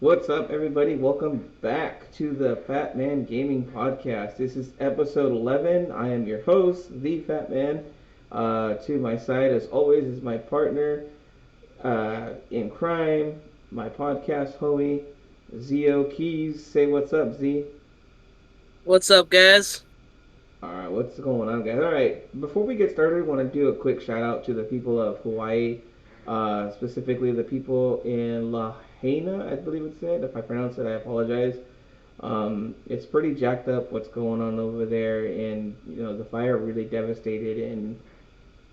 What's up, everybody? Welcome back to the FATMAN Gaming Podcast. This is episode 11. I am your host, the FATMAN. To my side, as always, is my partner in crime, my podcast homie, Zio Keys. Say what's up, Z. What's up, guys? Alright, what's going on, guys? Alright, before we get started, I want to do a quick shout out to the people of Hawaii, specifically the people in Lahaina, I believe it said. If I pronounce it, I apologize. It's pretty jacked up what's going on over there, and the fire really devastated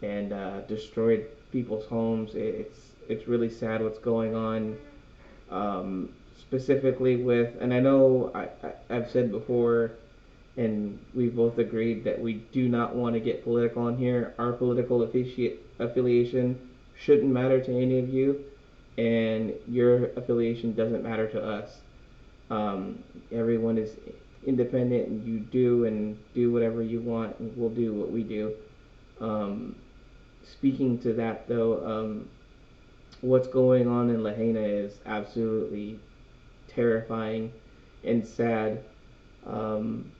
and destroyed people's homes. It's really sad what's going on, specifically with, and I know I've said before, and we've both agreed that we do not want to get political on here. Our political affiliation shouldn't matter to any of you, and your affiliation doesn't matter to us. Everyone is independent, and you do whatever you want, and we'll do what we do. Um, Speaking to that, though, what's going on in Lahaina is absolutely terrifying and sad. Um,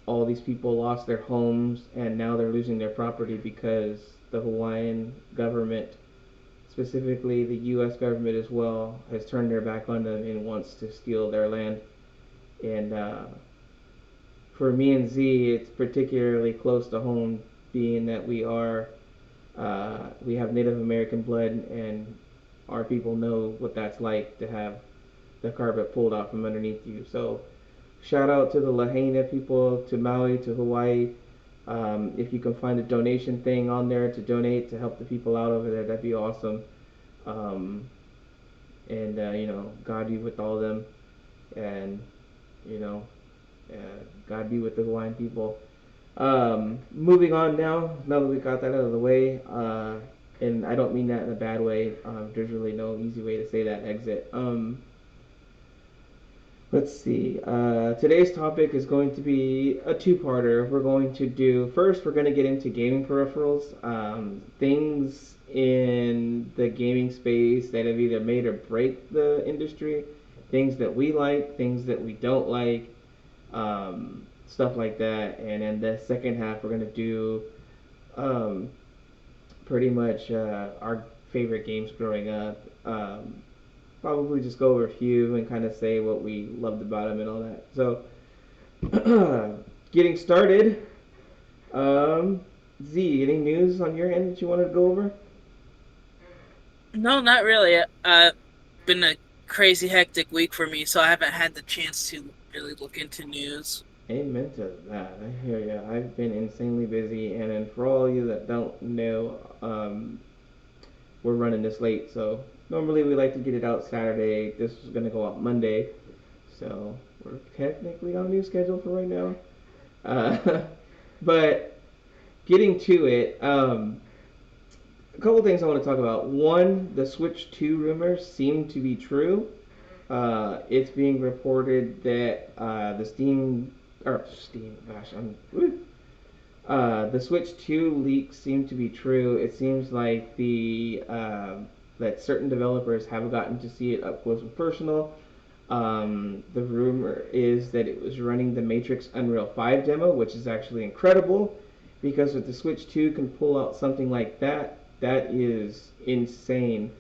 all these people lost their homes, and now they're losing their property because the Hawaiian government, specifically the U.S. government as well, has turned their back on them and wants to steal their land. And for me and Z, it's particularly close to home, being that we have Native American blood, and our people know what that's like to have the carpet pulled out from underneath you. So shout out to the Lahaina people, to Maui, to Hawaii. If you can find a donation thing on there to donate to help the people out over there, that'd be awesome. Um, and God be with all of them, and you know, uh, God be with the Hawaiian people. Moving on now. Now that we got that out of the way, and I don't mean that in a bad way. There's really no easy way to say that. Exit. Let's see. Today's topic is going to be a two-parter. We're going to do first. We're going to get into gaming peripherals, things in the gaming space that have either made or break the industry, things that we like, things that we don't like, stuff like that. And in the second half, we're going to do um, pretty much our favorite games growing up. Probably just go over a few and kind of say what we loved about them and all that. So, getting started. Um, Z, any news on your end that you wanted to go over? No, not really. Been a crazy hectic week for me, so I haven't had the chance to really look into news. Amen to that. I hear you. I've been insanely busy, and then for all of you that don't know, we're running this late. So normally we like to get it out Saturday. This was gonna go out Monday, so we're technically on a new schedule for right now. Uh, but getting to it, a couple things I want to talk about. One, the Switch 2 rumors seem to be true. It's being reported that the Switch 2 leaks seem to be true. It seems like that certain developers have gotten to see it up close and personal. The rumor is that it was running the Matrix Unreal 5 demo, which is actually incredible because if the Switch 2 can pull out something like that, that is insane.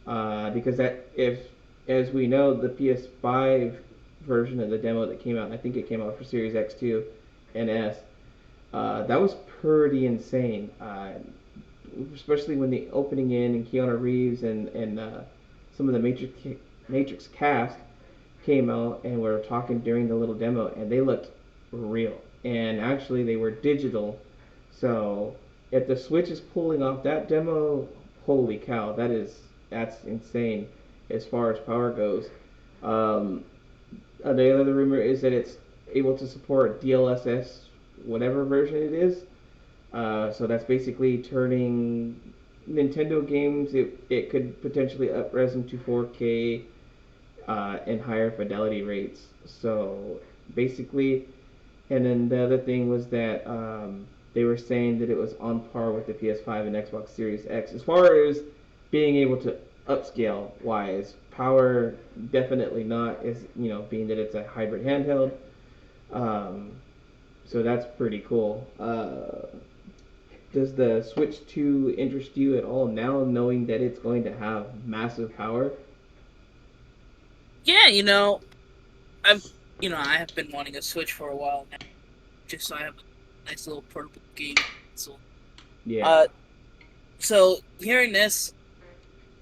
Because that, if as we know, the PS5 version of the demo that came out, I think it came out for Series X2 and S, that was pretty insane. Especially when the opening in and Keanu Reeves and some of the Matrix cast came out and were talking during the little demo, and they looked real. And actually, they were digital. So if the Switch is pulling off that demo, holy cow, that's insane as far as power goes. Um, the other rumor is that it's able to support DLSS, whatever version it is. So that's basically turning Nintendo games. It could potentially upres them to 4K and higher fidelity rates. So basically, and then the other thing was that they were saying that it was on par with the PS5 and Xbox Series X as far as being able to upscale wise. Power definitely not, is being that it's a hybrid handheld. Um, so that's pretty cool. Does the Switch 2 interest you at all now, knowing that it's going to have massive power? Yeah, I've I have been wanting a Switch for a while now, just so I have a nice little portable gaming console. Yeah. Uh, so hearing this,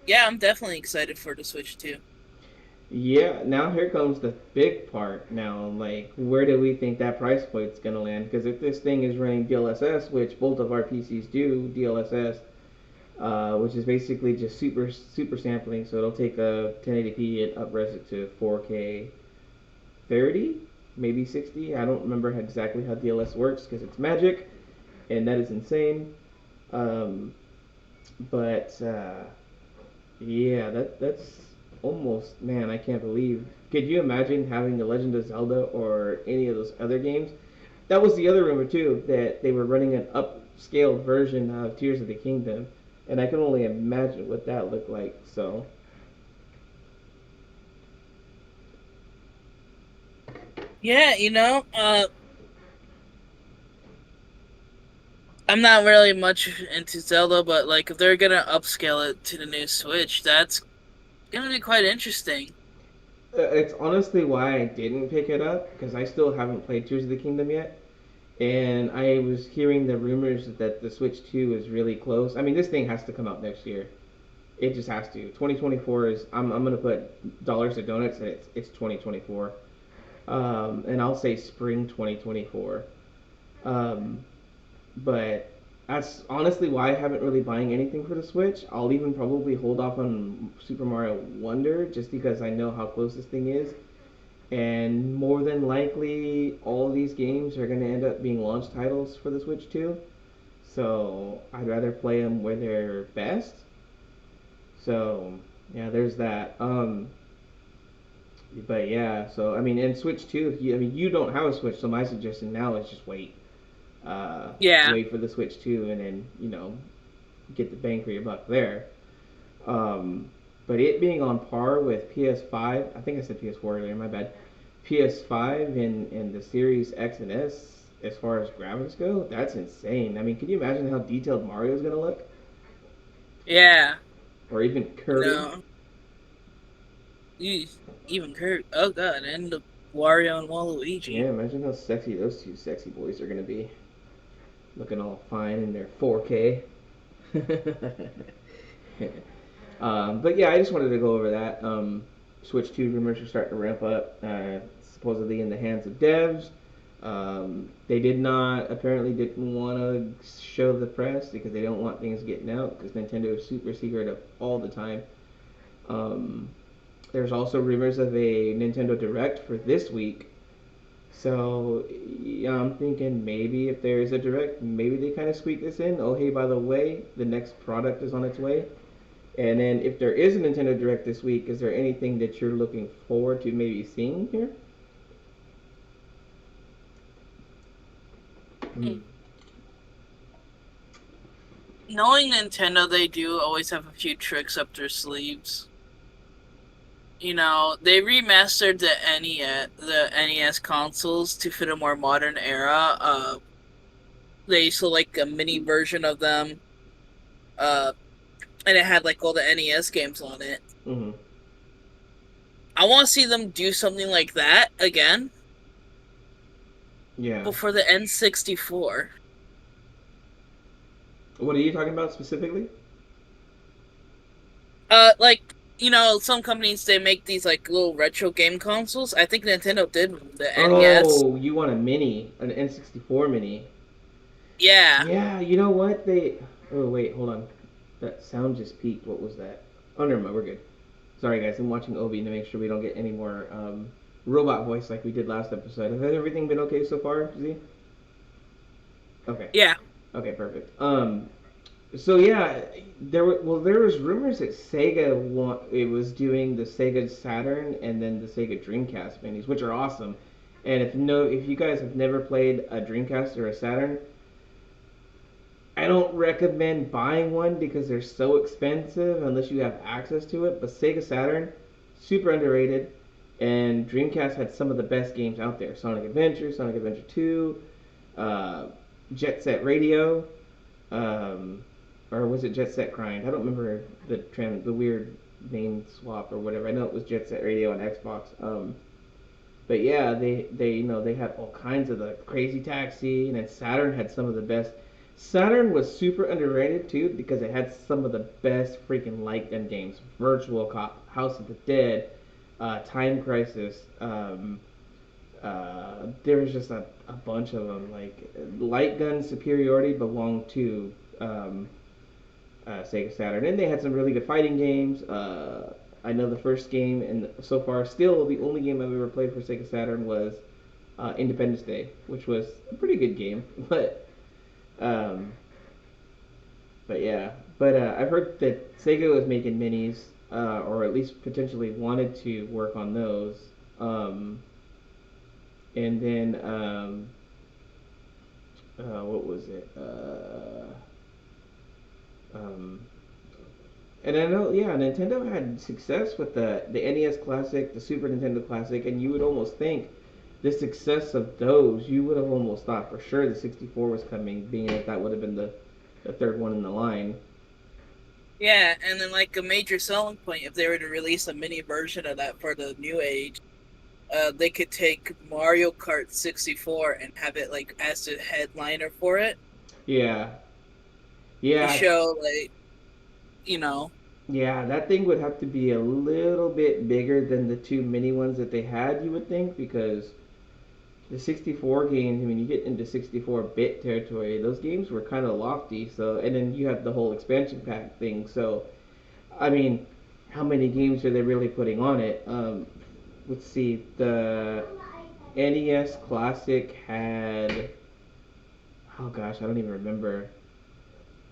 yeah, I'm definitely excited for the Switch too. Yeah, now here comes the big part. Now, like, where do we think that price point's gonna land? Because if this thing is running DLSS, which both of our PCs do DLSS, which is basically just super sampling, so it'll take a 1080p and upres it to 4K 30, maybe 60. I don't remember exactly how DLS works because it's magic, and that is insane. Um, but yeah, that's almost, man. I can't believe. Could you imagine having The Legend of Zelda or any of those other games? That was the other rumor too, that they were running an upscaled version of Tears of the Kingdom, and I can only imagine what that looked like. So Yeah, I'm not really much into Zelda, but like if they're gonna upscale it to the new Switch, that's gonna be quite interesting. it's honestly why I didn't pick it up because I still haven't played Tears of the Kingdom yet. And I was hearing the rumors that the Switch 2 is really close. I mean, this thing has to come out next year. It just has to. 2024 is. I'm gonna put dollars to donuts, and it's 2024. And I'll say spring 2024. Um, but that's honestly why I haven't really buying anything for the Switch. I'll even probably hold off on Super Mario Wonder just because I know how close this thing is. And more than likely, all of these games are going to end up being launch titles for the Switch too. So I'd rather play them where they're best. So yeah, there's that. But yeah, so I mean, and Switch 2. I mean, you don't have a Switch, so my suggestion now is just wait. Yeah, Wait for the Switch 2, and then get the bang for your buck there. Um, but it being on par with PS5, I think I said PS4 earlier. My bad. PS5 and the Series X and S, as far as graphics go, that's insane. I mean, can you imagine how detailed Mario's gonna look, yeah, or even you Kirby? know, even Kurt. Oh god, and the Wario and Yeah, Waluigi. imagine how sexy those two sexy boys are gonna be, looking all fine in their 4K. But yeah, I just wanted to go over that. Switch 2 rumors are starting to ramp up, supposedly in the hands of devs. They did not, apparently didn't want to show the press because they don't want things getting out because Nintendo is super secretive all the time. Um, there's also rumors of a Nintendo Direct for this week. So yeah, I'm thinking maybe if there is a Direct, maybe they kind of squeak this in. Oh, hey, by the way, the next product is on its way. And then if there is a Nintendo Direct this week, is there anything that you're looking forward to maybe seeing here? Hmm. Knowing Nintendo, they do always have a few tricks up their sleeves. They remastered the NES consoles to fit a more modern era. They used to like a mini version of them. Uh, and it had like all the NES games on it. Mm-hmm. I want to see them do something like that again, Yeah. but for the N64. What are you talking about specifically? Like some companies they make these like little retro game consoles. I think Nintendo did the NES. Oh, you want a mini, an N64 mini? Yeah, Yeah, you know what? They. Oh wait, hold on. That sound just peaked. What was that? Oh, never mind. We're good. Sorry, guys. I'm watching Obi to make sure we don't get any more robot voice like we did last episode. Has everything been okay so far, Z? Okay. yeah. Okay, perfect. So yeah, there was rumors that it was doing the Sega Saturn and then the Sega Dreamcast minis, which are awesome. And if you guys have never played a Dreamcast or a Saturn, I don't recommend buying one because they're so expensive unless you have access to it. But Sega Saturn, super underrated, and Dreamcast had some of the best games out there: Sonic Adventure 2, uh, Jet Set Radio, um, or was it Jet Set Grind? I don't remember the weird name swap or whatever. I know it was Jet Set Radio on Xbox. But yeah, they they had all kinds of the Crazy Taxi, and then Saturn had some of the best. Saturn was super underrated too because it had some of the best freaking light gun games: Virtual Cop, House of the Dead, Time Crisis. There was just a bunch of them. Like light gun superiority belonged to Sega Saturn, and they had some really good fighting games. I know the first game, and so far still the only game I've ever played for Sega Saturn was Independence Day, which was a pretty good game. Um, but yeah, I've heard that Sega was making minis, or at least potentially wanted to work on those. Um, and then what was it? Um, And I know, yeah, Nintendo had success with the NES Classic, the Super Nintendo Classic, and you would almost think the success of those, you would have almost thought for sure the 64 was coming, being that that would have been the third one in the line. Yeah, and then like a major selling point, if they were to release a mini version of that for the new age, they could take Mario Kart 64 and have it like as the headliner for it Yeah, to yeah, show like you know. yeah. That thing would have to be a little bit bigger than the two mini ones that they had, you would think, because the 64 games, I mean, you get into 64-bit territory, those games were kind of lofty. So, and then you have the whole expansion pack thing. So, I mean, how many games are they really putting on it? Let's see. The NES Classic had, oh gosh, I don't even remember.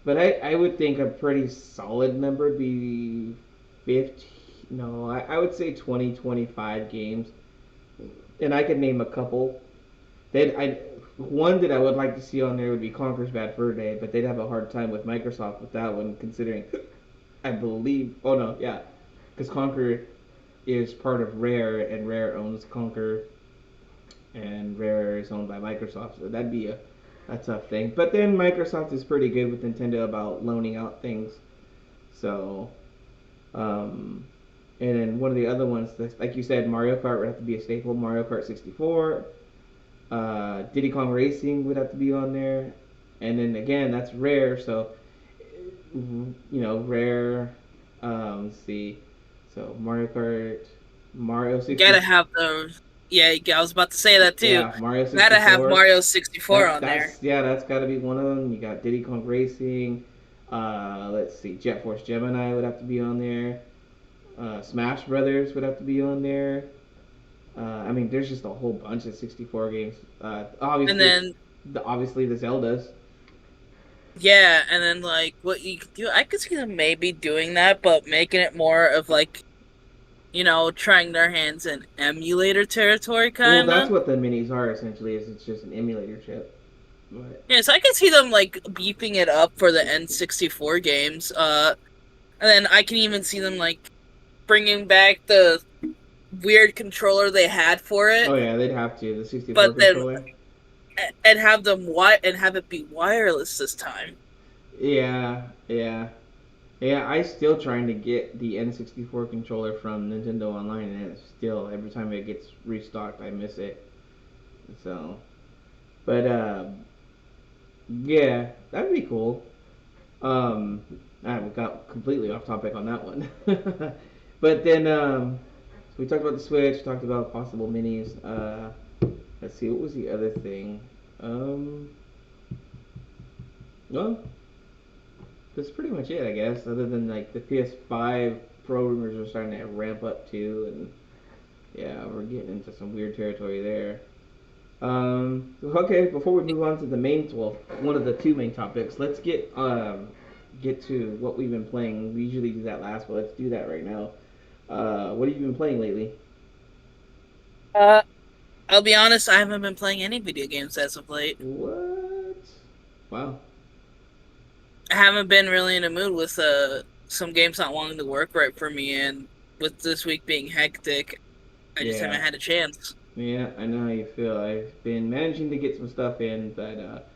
But I would think a pretty solid number would be 50. No, I would say 20, 25 games. And I could name a couple. One that I would like to see on there would be Conker's Bad Fur Day, but they'd have a hard time with Microsoft with that one, considering I believe. Oh no, yeah, because Conker is part of Rare, and Rare owns Conker, and Rare is owned by Microsoft, so that'd be a tough thing. But then Microsoft is pretty good with Nintendo about loaning out things, so um, and then one of the other ones, that's, like you said, Mario Kart would have to be a staple. Mario Kart 64, Diddy Kong Racing would have to be on there, and then again, that's Rare, so Rare. Let's see, so Mario Kart, Mario Gotta 60, have those. Yeah, I was about to say that too. yeah, Mario Gotta have 64. Mario 64 on there. That's got to be one of them. You got Diddy Kong Racing. Let's see, Jet Force Gemini would have to be on there. Smash Brothers would have to be on there. I mean, there's just a whole bunch of 64 games. And then Obviously the Zeldas. yeah, and then like what you could do, I could see them maybe doing that, but making it more of like trying their hands in emulator territory, Well, that's kinda. what the minis are essentially. Is it's just an emulator chip. But Yeah, so I can see them like beefing it up for the N64 games. And then I can even see them like bringing back the weird controller they had for oh it, yeah, they'd have to the 64 but then controller. and have them and have it be wireless this time. Yeah, yeah. Yeah, I still trying to get the N64 controller from Nintendo Online, and it's still every time it gets restocked, I miss it. So, but yeah, that'd be cool. Um, we got completely off topic on that one. But then, so we talked about the Switch, talked about possible minis. Let's see, what was the other thing? Um, well, that's pretty much it, I guess. Other than like the PS5 Pro rumors are starting to ramp up too, and yeah, we're getting into some weird territory there. Okay, before we move on to the main, well, one of the two main topics, let's get to what we've been playing. We usually do that last, but let's do that right now. What have you been playing lately? Uh, I'll be honest, I haven't been playing any video games as of late. What? Wow. I haven't been really in a mood with some games not wanting to work right for me, and with this week being hectic, I just Yeah, haven't had a chance. yeah, I know how you feel. I've been managing to get some stuff in, but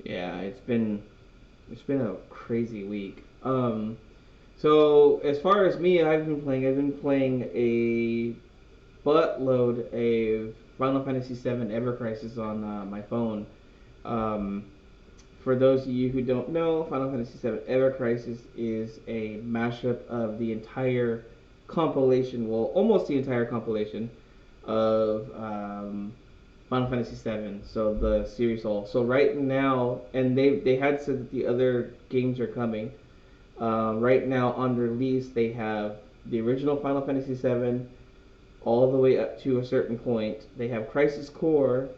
yeah, it's been a crazy week. So as far as me, I've been playing a buttload of Final Fantasy VII Ever Crisis on my phone. Um, for those of you who don't know, Final Fantasy VII Ever Crisis is a mashup of the entire compilation, well, almost the entire compilation of Final Fantasy VII. So the series all. So right now, and they had said that the other games are coming. Right now on release, they have the original Final Fantasy VII all the way up to a certain point. They have Crisis Core,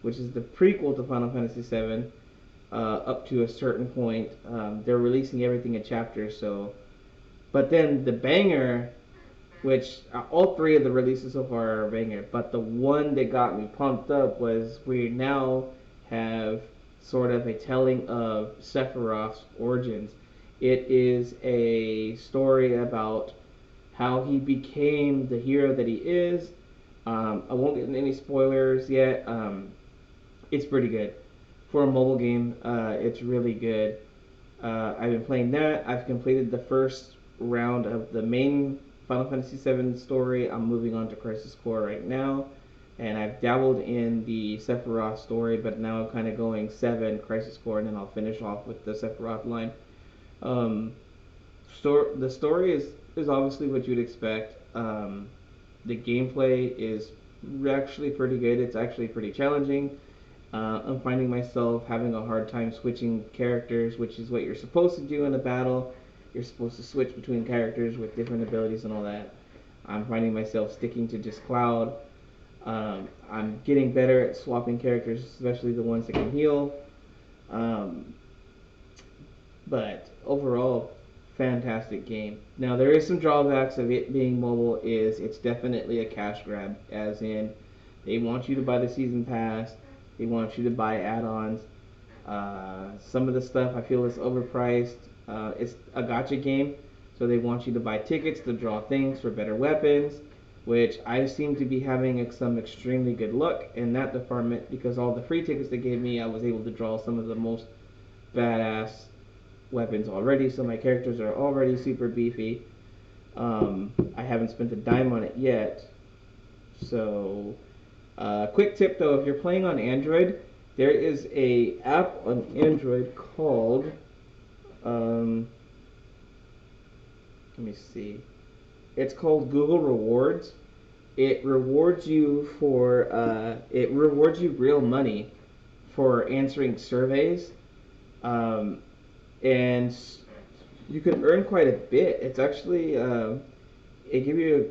which is the prequel to Final Fantasy VII, up to a certain point. They're releasing everything in chapters, so. But then the banger, which all three of the releases so far are a banger, but the one that got me pumped up was we now have sort of a telling of Sephiroth's origins. It is a story about how he became the hero that he is. I won't get into any spoilers yet. It's pretty good for a mobile game. It's really good. I've been playing that. I've completed the first round of the main Final Fantasy VII story. I'm moving on to Crisis Core right now, and I've dabbled in the Sephiroth story, but now I'm kind of going 7 Crisis Core, and then I'll finish off with the Sephiroth line. Um, the story is obviously what you'd expect. The gameplay is actually pretty good. It's actually pretty challenging. I'm finding myself having a hard time switching characters, which is what you're supposed to do in a battle. You're supposed to switch between characters with different abilities and all that. I'm finding myself sticking to just Cloud. I'm getting better at swapping characters, especially the ones that can heal. Um, but overall, fantastic game. Now there is some drawbacks of it being mobile. Is it's definitely a cash grab, as in they want you to buy the season pass, they want you to buy add-ons. Some of the stuff I feel is overpriced. It's a gotcha game, so they want you to buy tickets to draw things for better weapons, which I seem to be having some extremely good luck in that department because all the free tickets they gave me, I was able to draw some of the most badass weapons already, so my characters are already super beefy. I haven't spent a dime on it yet. So, quick tip though, if you're playing on Android, there is a app on Android called, um, let me see, it's called Google Rewards. It rewards you real money for answering surveys. Um, and you can earn quite a bit. It's actually it gives you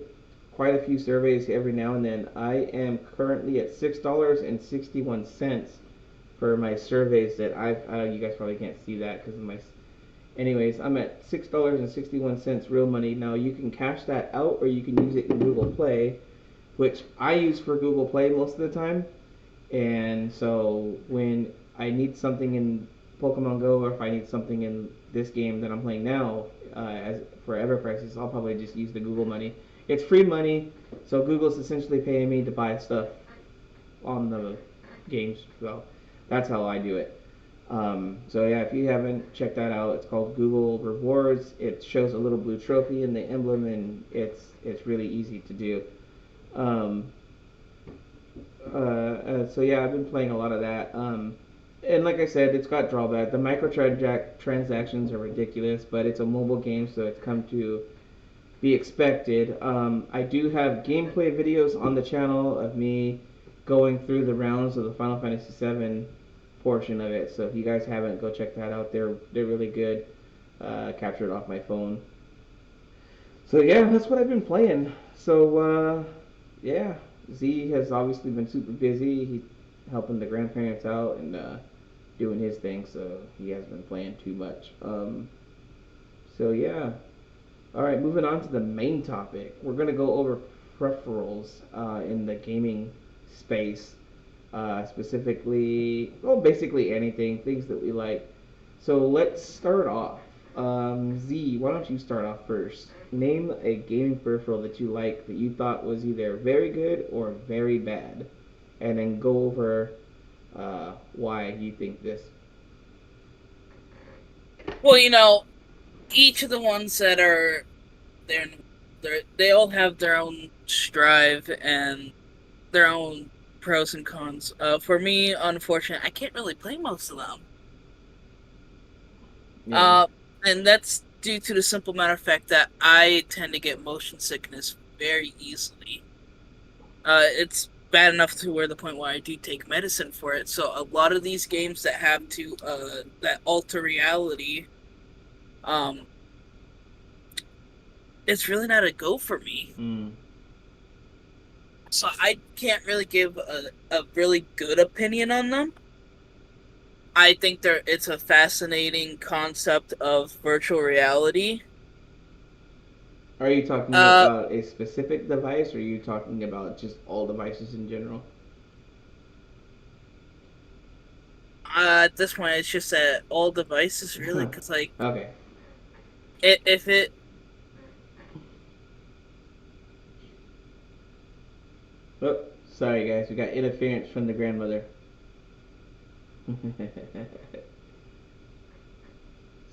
quite a few surveys every now and then. I am currently at $6.61 for my surveys that I've. You guys probably can't see that because of my. Anyways, I'm at $6.61 real money. Now you can cash that out or you can use it in Google Play, which I use for Google Play most of the time. And so when I need something in Pokemon Go, or if I need something in this game that I'm playing now, as for Ever Crisis, I'll probably just use the Google money. It's free money, so Google's essentially paying me to buy stuff on the games. So that's how I do it. So yeah, if you haven't checked that out, it's called Google Rewards. It shows a little blue trophy in the emblem, and it's really easy to do. Um, so yeah, I've been playing a lot of that. And like I said, it's got drawback. The microtransactions are ridiculous, but it's a mobile game, so it's come to be expected. I do have gameplay videos on the channel of me going through the rounds of the Final Fantasy VII portion of it. So if you guys haven't, go check that out. They're really good. Captured off my phone. So yeah, that's what I've been playing. So yeah, Z has obviously been super busy. He's helping the grandparents out and doing his thing, so he hasn't been playing too much. So yeah. All right, moving on to the main topic. We're gonna go over peripherals in the gaming space, specifically, well, basically anything, things that we like. So let's start off. Z, why don't you start off first? Name a gaming peripheral that you like that you thought was either very good or very bad, and then go over why you think this. Well, each of the ones that are they're, they all have their own strive and their own pros and cons. For me, unfortunately, I can't really play most of them. Yeah. Uh, and that's due to the simple matter of fact that I tend to get motion sickness very easily. It's bad enough to where the point where I do take medicine for it. So a lot of these games that have to that alter reality, um, it's really not a go for me. Mm. So I can't really give a really good opinion on them. I think it's a fascinating concept of virtual reality. Are you talking Uh, about a specific device, or are you talking about just all devices in general? at this point, it's just that all devices really, because like Okay. if it Oh, sorry guys, we got interference from the grandmother.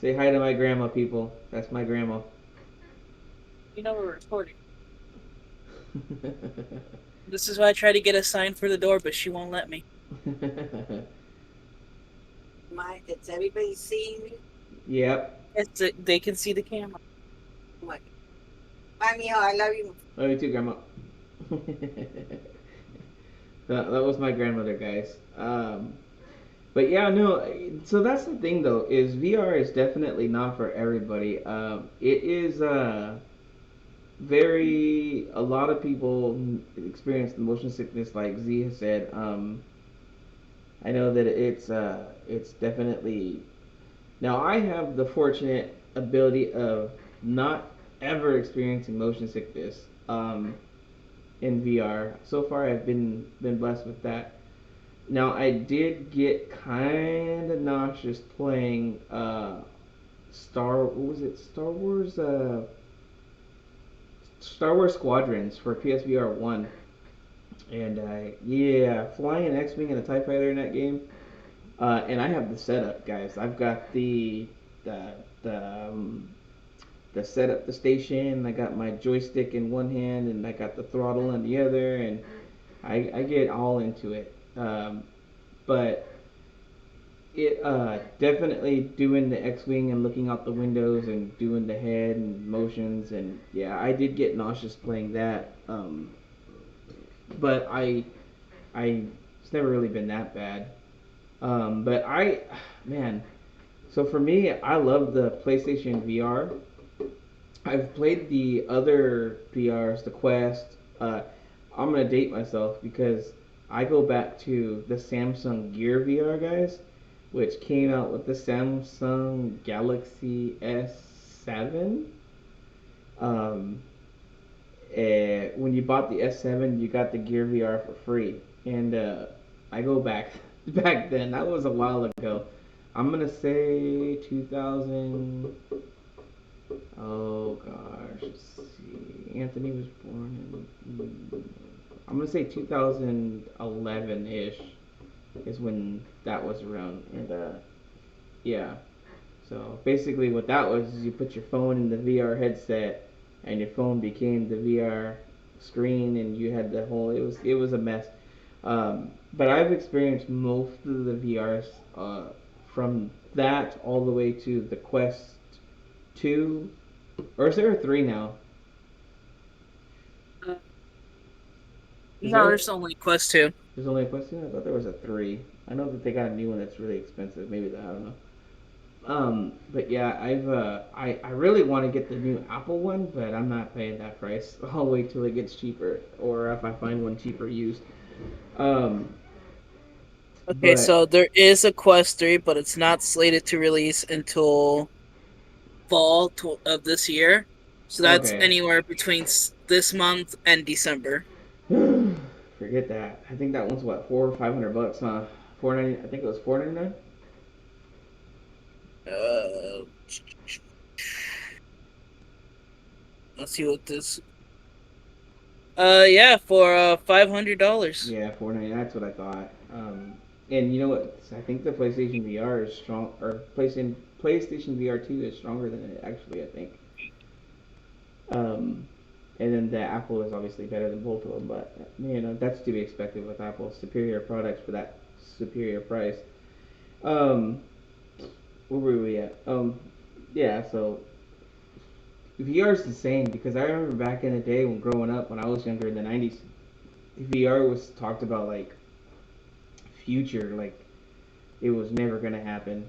Say hi to my grandma, people. That's my grandma. we're recording. This is why I try to get a sign for the door, but she won't let me. Is everybody seeing me? Yep. They can see the camera. What? Mommy, how I love you. Love you too, grandma. That was my grandmother, guys. But yeah, no. So that's the thing, though, is VR is definitely not for everybody. It is very. A lot of people experience the motion sickness, like Z has said. I know that it's definitely. Now I have the fortunate ability of not ever experiencing motion sickness in VR. So far, I've been blessed with that. Now I did get kind of nauseous playing what was it, Star Wars Squadrons for PSVR 1. And yeah, flying an X-wing and a Tie Fighter in that game. And I have the setup, guys. I've got the the um, the setup, the station. I got my joystick in one hand, and I got the throttle in the other, and I get all into it. But it definitely doing the X-wing and looking out the windows and doing the head and motions, and yeah, I did get nauseous playing that. But I it's never really been that bad. But man, so for me, I love the PlayStation VR. I've played the other VRs, the Quest. Uh, I'm gonna date myself because I go back to the Samsung Gear VR, guys, which came out with the Samsung Galaxy S7. Um, when you bought the S7, you got the Gear VR for free, and I go back back then. That was a while ago. I'm gonna say 2000. Oh gosh, let's see. Anthony was born in. I'm gonna say 2011 ish is when that was around, and yeah. So basically, what that was is you put your phone in the VR headset, and your phone became the VR screen, and you had the whole. It was a mess. But I've experienced most of the VRs from that all the way to the Quest 2, or is there a 3 now? Uh, Is no, there? there's only Quest 2. There's only a Quest 2? I thought there was a 3. I know that they got a new one that's really expensive. Maybe that, I don't know. But yeah, I really want to get the new Apple one, but I'm not paying that price. I'll wait till it gets cheaper, or if I find one cheaper used. Um, Okay, but so there is a Quest 3, but it's not slated to release until of this year. So that's okay, anywhere between this month and December. forget that. I think that one's what, 400 or 500 bucks, huh? 490. I think it was 499. Uh, let's see what this. Yeah, for $500. Yeah, Fortnite. That's what I thought. And you know what? I think the PlayStation VR is strong, or PlayStation VR 2 is stronger than it actually. I think. Um, and then the Apple is obviously better than both of them, but that's to be expected with Apple. Superior products for that superior price. Um, where were we at? Yeah. So VR is insane because I remember back in the day when growing up, when I was younger in the '90s, VR was talked about like future, like it was never gonna happen.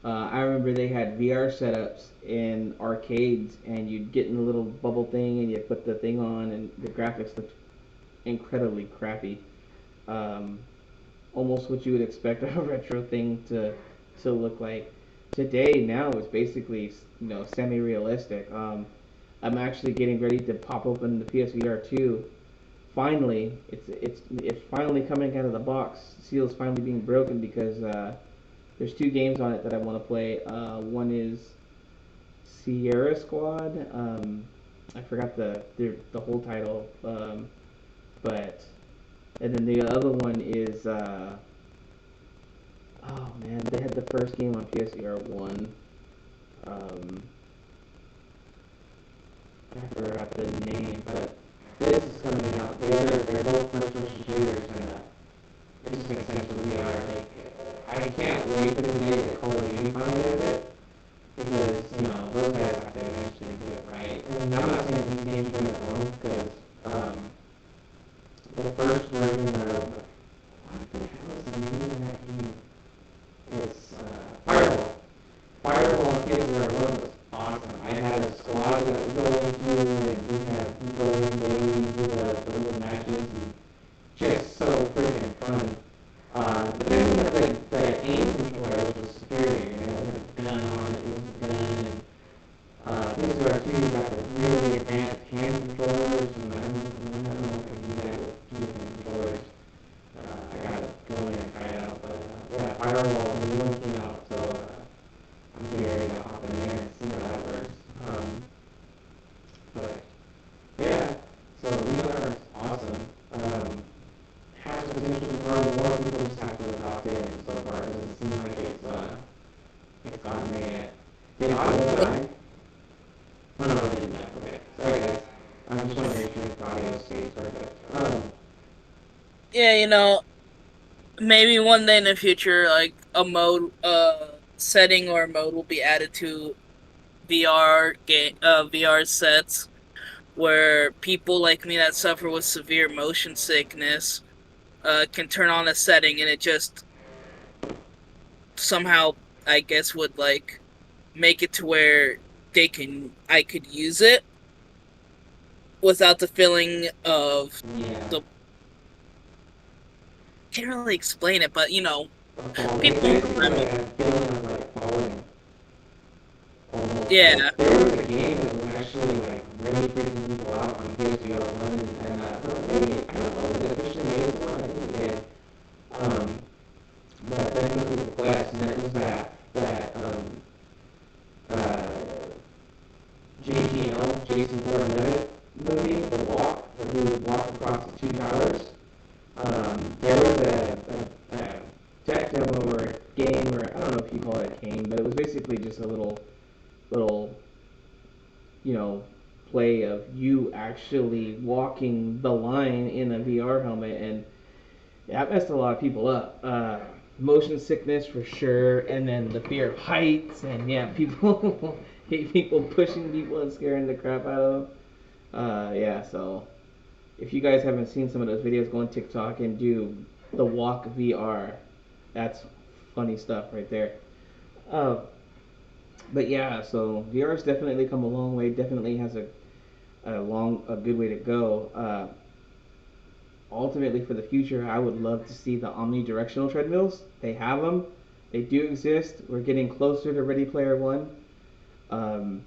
I remember they had VR setups in arcades, and you'd get in a little bubble thing, and you put the thing on, and the graphics looked incredibly crappy. Um, Almost what you would expect a retro thing to look like. Today, now it's basically semi-realistic. I'm actually getting ready to pop open the PSVR 2. Finally, it's finally coming out of the box. Seal's finally being broken because there's two games on it that I want to play. One is Sierra Squad. I forgot the whole title, but and then the other one is oh man, they had the first game on PSVR one. Um, I forgot the name, but this is coming out. They're both first-person shooters, and it just makes sense for VR. Like, I can't wait for the day that Call of Duty finally does it. Because those guys have to eventually do it right. And I'm not saying these games are going to wrong because the first version of what the hell is the name of that game? It's Firewall. Firewall on PS1 was awesome. I had a squad that would go into, and we had go in daily, do the little matches, and just so freaking fun. But then we had the aim controller, which was superior. It had a gun on it, it was a gun, and these are two got the really advanced hand controllers, and I don't know if I can do that with two different controllers. I gotta go in and try it out, but yeah, Firewall, the new one came out, so I'm getting ready to hop in there and see how that works. But yeah, so VR is awesome. Has the potential to grow more. People just have to adopt it, and so far it doesn't seem like it's gotten there yet. Did audio die? Oh no, it didn't die. Okay, sorry guys. I just want to make sure the audio stays perfect. Yeah, maybe one day in the future, like a mode, setting or mode will be added to VR sets where people like me that suffer with severe motion sickness, can turn on a setting and it just somehow, I guess, would like make it to where I could use it without the feeling of Yeah. the, can't really explain it, but It's people, basically I like mean, a feeling of like falling almost. yeah. Like there was a game that was actually like really freaking people out on PSVR one, and maybe I don't know if it officially made it one. I think it did. Um, but then it was with the Quest, and it was that uh, JGL, Jason Bourne Limit movie, The Walk, where he would walk across the two towers. There was a tech demo or a game, or I don't know if you call it a game, but it was basically just a little you know play of you actually walking the line in a VR helmet, and that messed a lot of people up. Motion sickness for sure, and then the fear of heights, and yeah, people hate people pushing people and scaring the crap out of them. Yeah, so if you guys haven't seen some of those videos, go on TikTok and do the walk VR. That's funny stuff right there. Uh, but yeah, so VR's definitely come a long way. Definitely has a good way to go. Ultimately, for the future, I would love to see the omnidirectional treadmills. They have them. They do exist. We're getting closer to Ready Player One. Um,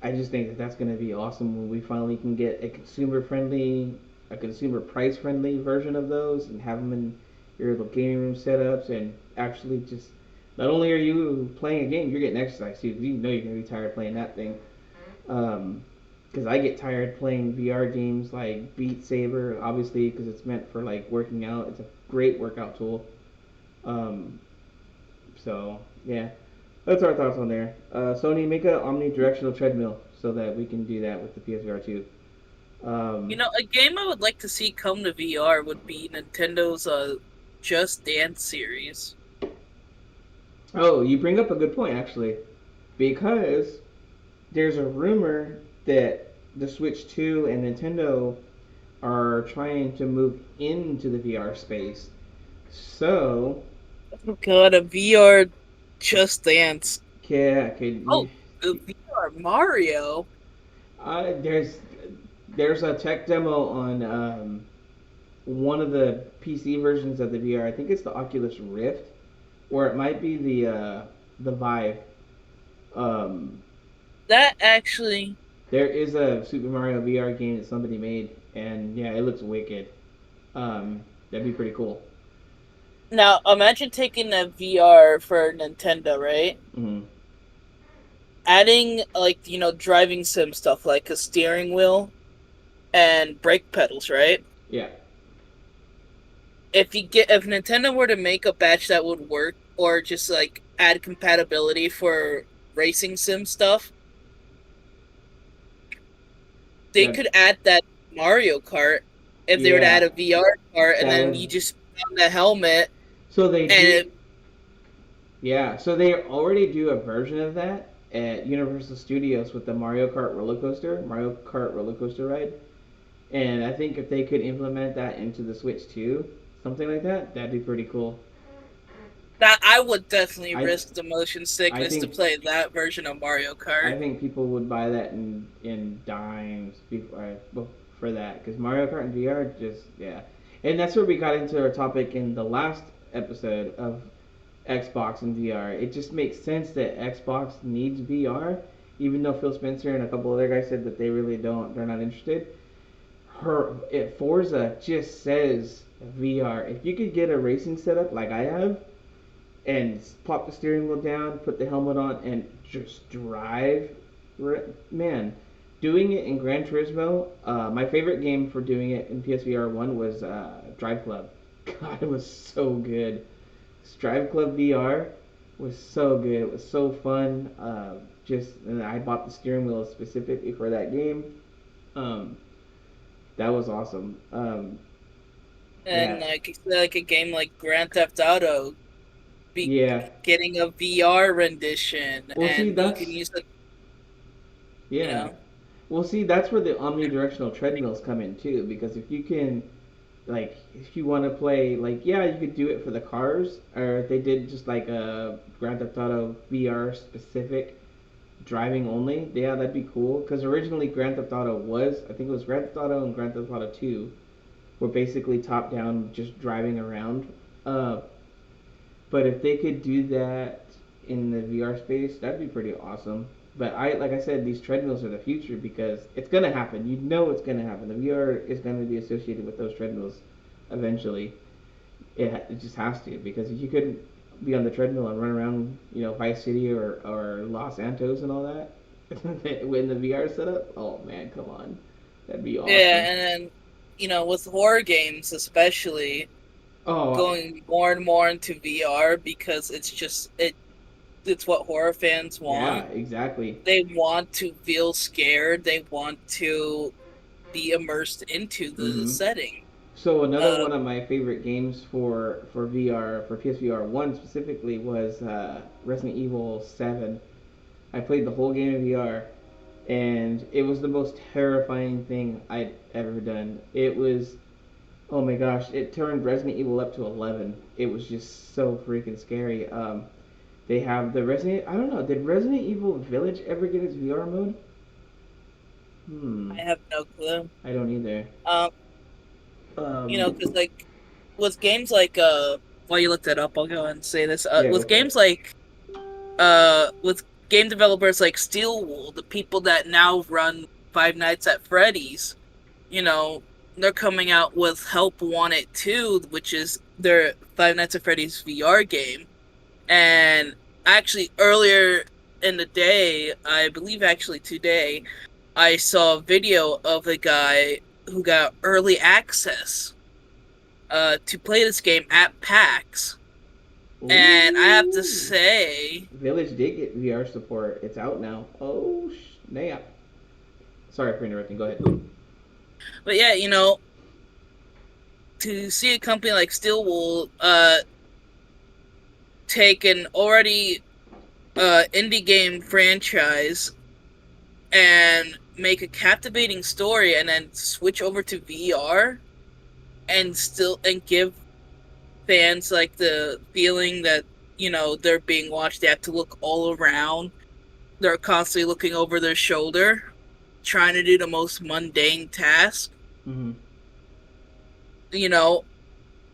I just think that that's going to be awesome when we finally can get a consumer price friendly version of those and have them in your little gaming room setups and actually just Not only are you playing a game, you're getting exercise too. 'Cause you know you're gonna be tired playing that thing. Um, because I get tired playing VR games like Beat Saber, obviously, because it's meant for like working out. It's a great workout tool. Um, so yeah, that's our thoughts on there. Sony, make a omnidirectional treadmill so that we can do that with the PSVR 2. You Um, know, a game I would like to see come to VR would be Nintendo's Just Dance series. oh, you bring up a good point actually, because there's a rumor that the Switch 2 and Nintendo are trying to move into the VR space. So, Oh god, a VR Just Dance. yeah, could you? Oh, a VR Mario. There's a tech demo on one of the PC versions of the VR. I think it's the Oculus Rift, or it might be the Vive. Um, That actually. there is a Super Mario VR game that somebody made, and yeah, it looks wicked. That'd be pretty cool. Now, imagine taking a VR for Nintendo, right? Mm-hmm. Adding, like, driving sim stuff like a steering wheel and brake pedals, right? Yeah, If Nintendo were to make a batch that would work, or just like add compatibility for racing sim stuff, they that could add that Mario Kart if they were to add yeah, a VR cart, and that then would. you just put on the helmet So they and do. Yeah, so they already do a version of that at Universal Studios with the Mario Kart roller coaster ride. And I think if they could implement that into the Switch too, something like that, that'd be pretty cool. that I would definitely I risk the motion I sickness to think play that version of Mario I Kart. think people would buy that in dimes before for that because Mario Kart and VR just yeah, and that's where we got into our topic in the last episode of Xbox and VR. It just makes sense that Xbox needs VR, even though Phil Spencer and a couple other guys said that they really don't. They're not interested. Forza just says VR. If you could get a racing setup like I have, and pop the steering wheel down, put the helmet on, and just drive, man. Doing it in Gran Turismo, my favorite game for doing it in PSVR 1 was Drive Club. God, it was so good. Drive Club VR was so good. It was so fun. And I bought the steering wheel specifically for that game. Um, that was awesome. And Yeah, like a game like Grand Theft Auto be yeah. getting a VR rendition, Well, see, and you can that's use the you yeah. know Well, see, that's where the omnidirectional treadmills come in too. Because if you can, like, if you want to play, like, yeah, you could do it for the cars, or if they did just like a Grand Theft Auto VR specific driving only, yeah, that'd be cool. Because originally Grand Theft Auto was, I think it was Grand Theft Auto and Grand Theft Auto 2 were basically top down, just driving around. Uh, but if they could do that in the VR space, that'd be pretty awesome. But like I said, these treadmills are the future because it's gonna happen. You know it's gonna happen. The VR is gonna be associated with those treadmills eventually. It just has to because if you couldn't be on the treadmill and run around, Vice City or Los Santos and all that, when the VR setup, oh man, come on, that'd be awesome. yeah, and then with horror games especially Oh going more and more into VR because it's what horror fans yeah, want. exactly. They want to feel scared. They want to be immersed into the Hmm. setting. So another Uh, one of my favorite games for VR for PSVR one specifically was Resident Evil 7. I played the whole game in VR, and it was the most terrifying thing I'd ever done. It was oh my gosh, it turned Resident Evil up to 11. It was just so freaking scary. They have the Resident. I don't know. Did Resident Evil Village ever get its VR mode? Hmm. I have no clue. I don't either. Um, Um. because like with games like while you look that up, I'll go and say this. Yeah, go With for games it. like with game developers like Steelwool, the people that now run Five Nights at Freddy's, you know, they're coming out with Help Wanted 2, which is their Five Nights at Freddy's VR game. And actually, earlier in the day, I believe actually today, I saw a video of a guy who got early access to play this game at PAX. And I have to Ooh. say, Village did get VR support. It's out now. Oh snap! Sorry for interrupting. Go ahead. but yeah, to see a company like Stillwool take an already indie game franchise and make a captivating story and then switch over to VR and give fans like the feeling that they're being watched. They have to look all around. They're constantly looking over their shoulder, trying to do the most mundane task. Mm-hmm. You know,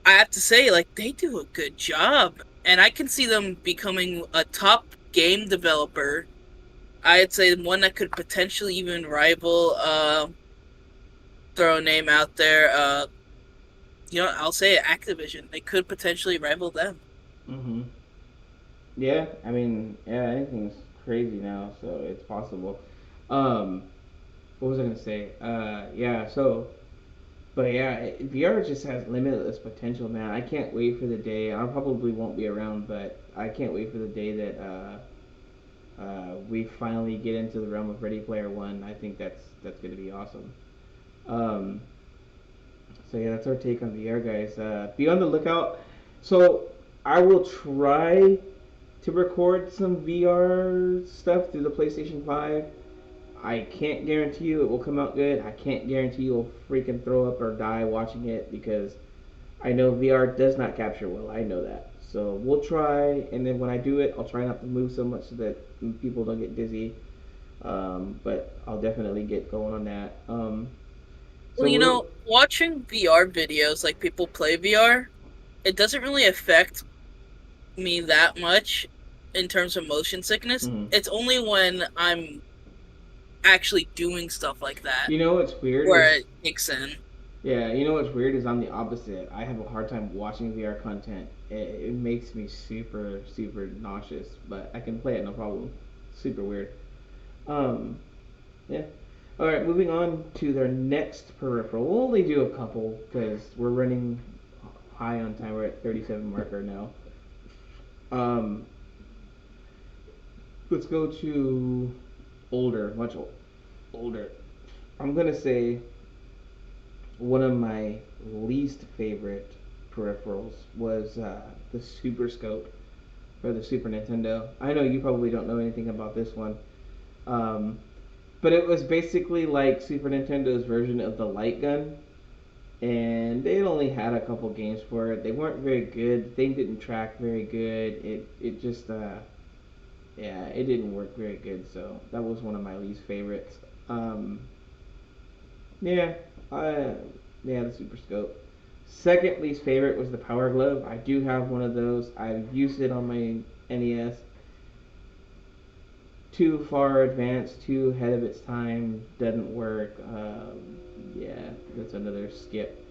I have to say, like, they do a good job, and I can see them becoming a top game developer. I'd say one that could potentially even rival. Throw a name out there. I'll say it, Activision. They could potentially rival them. Mm-hmm. Yeah, I mean, yeah, anything's crazy now, so it's possible. Um, what was I gonna say? Yeah. So, but yeah, VR just has limitless potential, man. I can't wait for the day. I probably won't be around, but I can't wait for the day that we finally get into the realm of Ready Player One. I think that's gonna be awesome. Um, so yeah, that's our take on VR, guys. Be on the lookout. So I will try to record some VR stuff through the PlayStation 5. I can't guarantee you it will come out good. I can't guarantee you'll freaking throw up or die watching it because I know VR does not capture well. I know that. So we'll try, and then when I do it, I'll try not to move so much so that people don't get dizzy. But I'll definitely get going on that. Well, So we're. watching VR videos, like people play VR, it doesn't really affect me that much in terms of motion sickness. Mhm. It's only when I'm actually doing stuff like that You know what's weird where is it kicks in. Yeah, you know what's weird is I'm the opposite. I have a hard time watching VR content. It makes me super, super nauseous, but I can play it no problem. Super weird. Um, yeah. All right, moving on to their next peripheral. We'll only do a couple because we're running high on time. We're at 37 marker now. Um, let's go to older, much older. I'm gonna say one of my least favorite peripherals was the Super Scope for the Super Nintendo. I know you probably don't know anything about this one, um, but it was basically like Super Nintendo's version of the light gun, and they only had a couple games for it. They weren't very good. The thing didn't track very good. It just yeah, it didn't work very good. So that was one of my least favorites. Um, Yeah, I yeah the Super Scope. Second least favorite was the Power Glove. I do have one of those. I've used it on my NES. Too far advanced, too ahead of its time. Doesn't work. Yeah, that's another skip.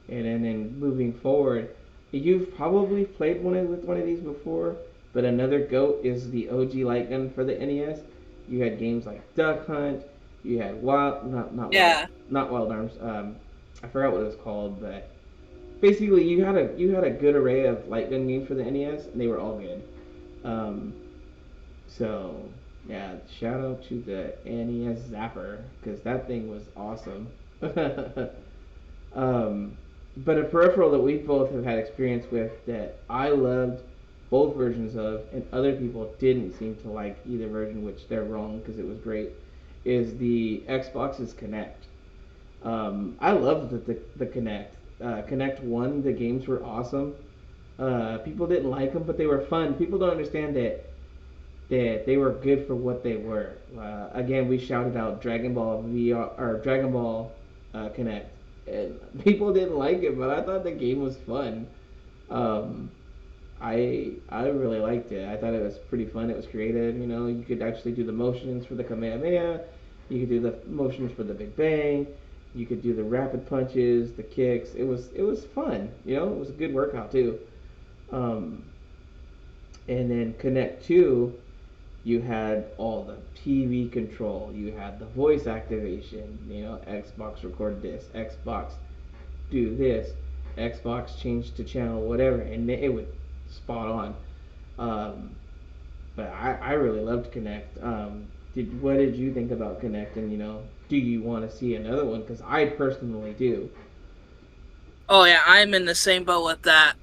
And then moving forward, you've probably played with one of these before, but another goat is the OG light gun for the NES. You had games like Duck Hunt. You had Yeah. not Wild Arms. I forgot what it was called, but basically you had a good array of light gun games for the NES, and they were all good. Um, so yeah, shout out to the NES Zapper because that thing was awesome. Um, but a peripheral that we both have had experience with that I loved both versions of, and other people didn't seem to like either version, which they're wrong because it was great, is the Xbox's Connect. I loved the Connect. Connect One, the games were awesome. People didn't like them, but they were fun. People don't understand that they were good for what they were. Again, we shouted out Dragon Ball VR or Dragon Ball Connect, and people didn't like it, but I thought the game was fun. Um, I really liked it. I thought it was pretty fun. It was creative. You know, you could actually do the motions for the Kamehameha. You could do the motions for the Big Bang. You could do the rapid punches, the kicks. It was fun. You know, it was a good workout too. Um, And then Connect 2, you had all the TV control, you had the voice activation, Xbox record this, Xbox do this, Xbox change to channel whatever, and it would spot on. Um, but I really loved Connect. What did you think about Connect, and do you want to see another one? Because I personally do. Oh yeah, I'm in the same boat with that.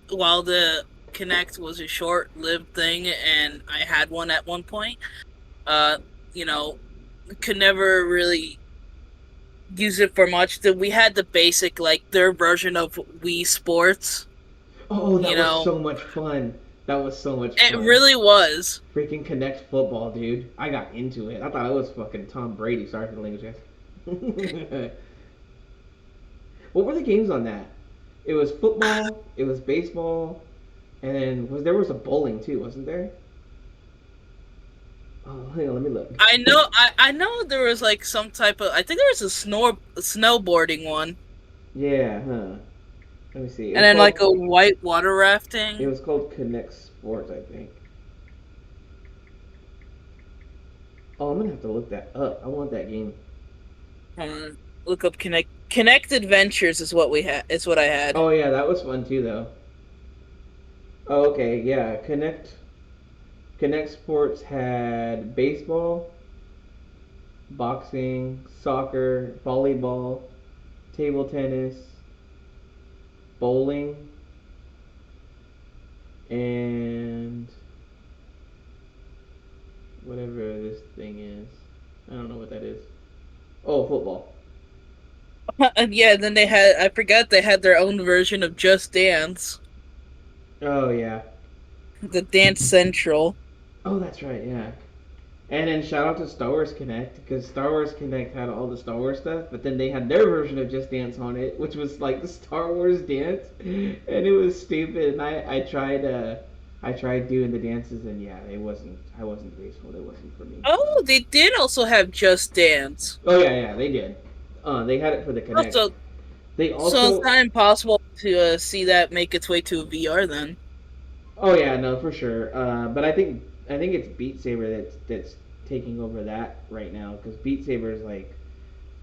While the Kinect was a short-lived thing, and I had one at one point. Uh, you know, could never really use it for much. We had the basic, like their version of Wii Sports. Oh, You that was know, so much fun. That was so much it fun. really was. Freaking Connect football, dude. I got into it. I thought it was fucking Tom Brady. Sorry for the language, guys. What were the games on that? It was football. It was baseball, and then there was a bowling too, wasn't there? Oh, hang on, let me look. I know there was like some type of. I think there was a snowboarding one, Yeah, huh? Let me see. and then like a white water It rafting. was called Connect Sports, I think. Oh, I'm gonna have to look that up. I want that game. Look up Connect Adventures is what we had. Is what I had. Oh yeah, that was fun too, though. Oh, okay, yeah. Connect Sports had baseball, boxing, soccer, volleyball, table tennis, bowling, and whatever this thing is. I don't know what that is. Oh, football. And yeah, then they had. I forgot they had their own version of Just Dance, Oh yeah. the Dance Central. Oh, that's right. Yeah. And then shout out to Star Wars Connect because Star Wars Connect had all the Star Wars stuff, but then they had their version of Just Dance on it, which was like the Star Wars dance, and it was stupid. And I tried doing the dances, and yeah, it wasn't. I wasn't graceful. It wasn't for me. Oh, they did also have Just Dance. Oh yeah, yeah, they did. They had it for the Connect. Also, They so it's also. not impossible to see that make its way to VR then. Oh yeah, no, for sure. But I think it's Beat Saber that's taking over that right now because Beat Saber is like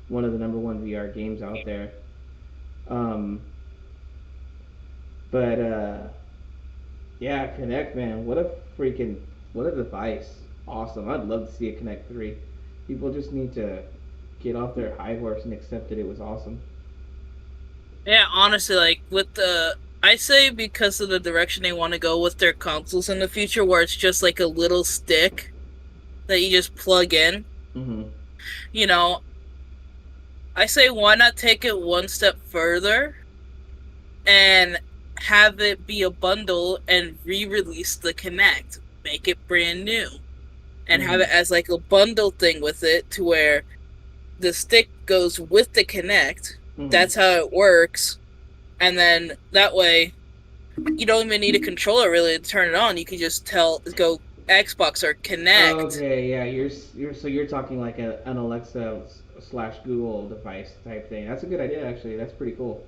one of the number one VR games out there. Um, but yeah, Connect, man, what a device! Awesome. I'd love to see a Connect 3. People just need to get off their high horse and accept that it was awesome. Yeah, honestly, like with I say because of the direction they want to go with their consoles in the future, where it's just like a little stick that you just plug in. Mm-hmm. You know, I say why not take it one step further and have it be a bundle and re-release the Kinect, make it brand new, and have Mm-hmm. it as like a bundle thing with it to where the stick goes with the Kinect. Mm-hmm. That's how it works, and then that way you don't even need a controller really to turn it on. You can just go Xbox or Kinect. Okay, yeah, you're talking like an Alexa slash Google device type thing. That's a good idea, actually. That's pretty cool.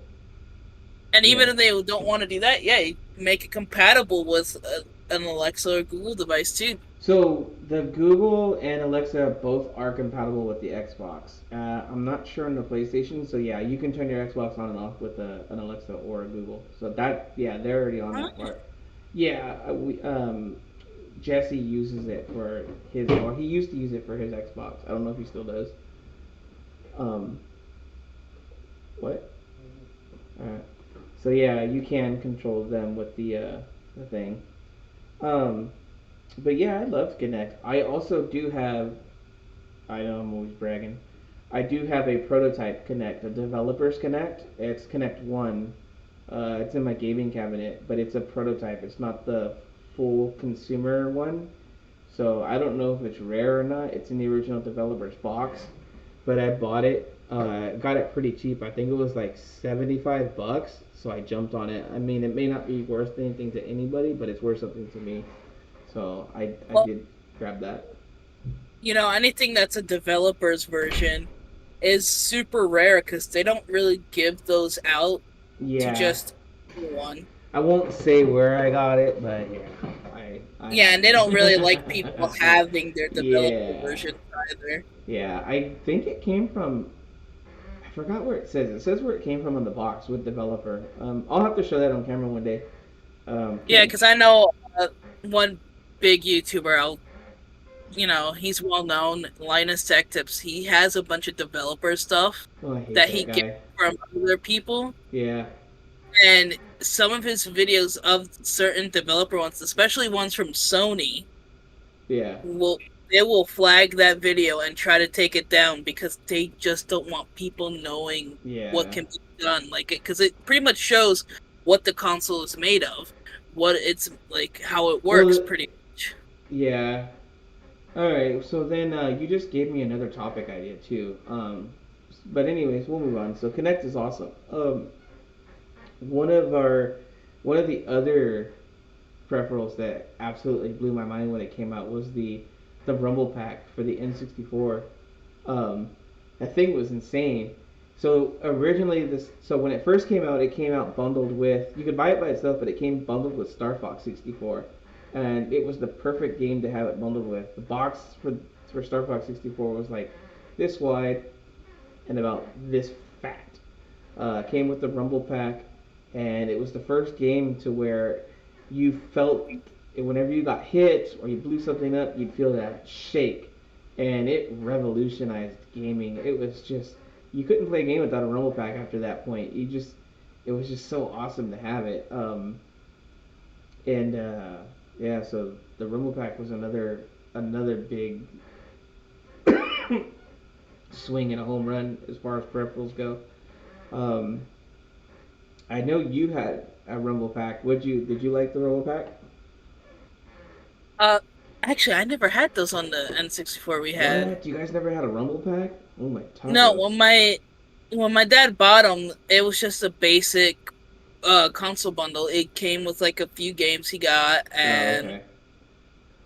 And Yeah. even if they don't want to do that, yeah, you make it compatible with an Alexa or Google device too. So the Google and Alexa both are compatible with the Xbox. I'm not sure on the PlayStation, so yeah, you can turn your Xbox on and off with an Alexa or a Google. So that yeah, they're already on that part. Yeah, Jesse uses it for his, or he used to use it for his Xbox. I don't know if he still does. Um, what? So yeah, you can control them with the thing. Um, but yeah, I love Connect. I also do have. I know I'm always bragging. I do have a prototype Connect, a developers Connect. It's Connect One. It's in my gaming cabinet, but it's a prototype. It's not the full consumer one. So I don't know if it's rare or not. It's in the original developer's box, but I bought it. Got it pretty cheap. I think it was like $75. So I jumped on it. I mean, it may not be worth anything to anybody, but it's worth something to me. So I Well, did grab that. anything that's a developer's version is super rare because they don't really give those out to Yeah, just anyone. I won't say where I got it, but yeah, I Yeah, have and they don't really like people one. having their developer Yeah, versions either. yeah. I think it came from. I forgot where it says. It says where it came from on the box with developer. I'll have to show that on camera one day. Yeah, Can't. because I know one big YouTuber. He's well known. Linus Tech Tips. He has a bunch of developer stuff Oh, I hate that that he gets guy. from other people, Yeah, and some of his videos of certain developer ones, especially ones from Sony, yeah, will they will flag that video and try to take it down because they just don't want people knowing what yeah. can be done. Like it, because it pretty much shows what the console is made of, what it's like, how it works, Well, pretty much. yeah. All right. So then you just gave me another topic idea too. But anyways, we'll move on. So Connect is awesome. One of our one of the other peripherals that absolutely blew my mind when it came out was the Rumble Pack for the N64. Um, that thing was insane. So originally so when it first came out, it came out bundled with, you could buy it by itself, but it came bundled with Star Fox 64, and it was the perfect game to have it bundled with. The box for Star Fox 64 was like this wide and about this fat. Came with the Rumble Pack, and it was the first game to where you felt whenever you got hit or you blew something up, you'd feel that shake, and it revolutionized gaming. It was just you couldn't play a game without a Rumble Pack after that point. It was just so awesome to have it. And Yeah, so the Rumble Pack was another big swing and a home run as far as peripherals go. Um, I know you had a Rumble Pack. Did you like the Rumble Pack? Uh, Actually, I never had those on the N64 we had. What? You guys never had a Rumble Pack? Oh my No, tacos. when my dad bought them, it was just a basic console bundle. It came with like a few games he got, Oh, and okay.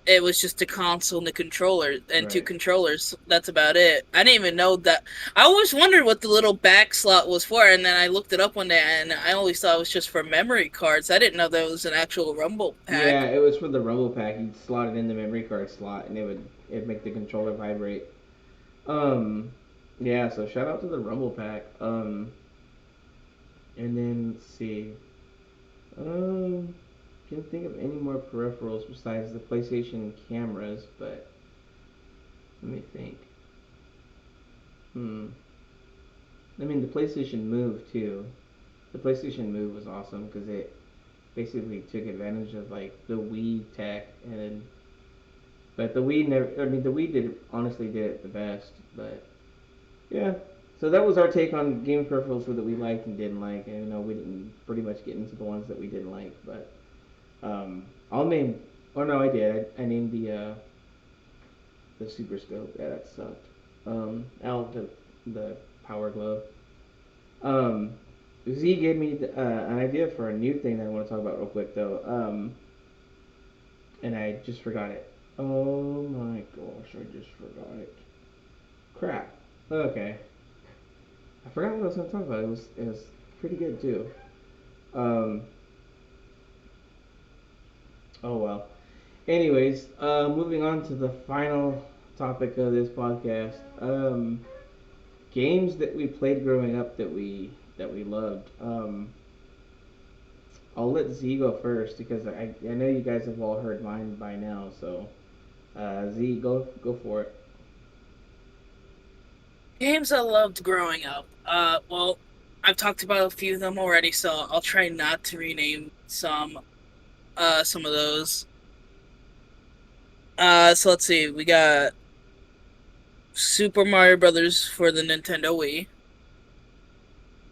it was just a console and a controller and two Right. controllers. That's about it. I didn't even know that. I always wondered what the little back slot was for, and then I looked it up one day, and I always thought it was just for memory cards. I didn't know there was an actual Rumble Yeah, pack. it was for the Rumble Pack. You'd slot it in the memory card slot, and it'd make the controller vibrate. Um, yeah. So shout out to the Rumble Pack. And then let's see. Can't think of any more peripherals besides the PlayStation cameras, but let me think. Hmm. I mean, the PlayStation Move too. The PlayStation Move was awesome because it basically took advantage of like the Wii tech, and but the Wii never. I mean, the Wii did it the best. But yeah, so that was our take on game peripherals that we liked and didn't like. And we didn't pretty much get into the ones that we didn't like, but I'll name. Oh no, I did. I named the Super Scope. Yeah, that sucked. The Power Glove. Um, Z gave me an idea for a new thing that I want to talk about real quick though. And I just forgot it. Oh my gosh, I just forgot it. Crap. Okay, I forgot what I was gonna talk about. It was pretty good too. Um. Oh well. Anyways, moving on to the final topic of this podcast. Games that we played growing up that we loved. I'll let Z go first because I know you guys have all heard mine by now. So Z, go for it. Games I loved growing up. Well, I've talked about a few of them already, so I'll try not to rename some of those. So let's see. We got Super Mario Brothers for the Nintendo Wii.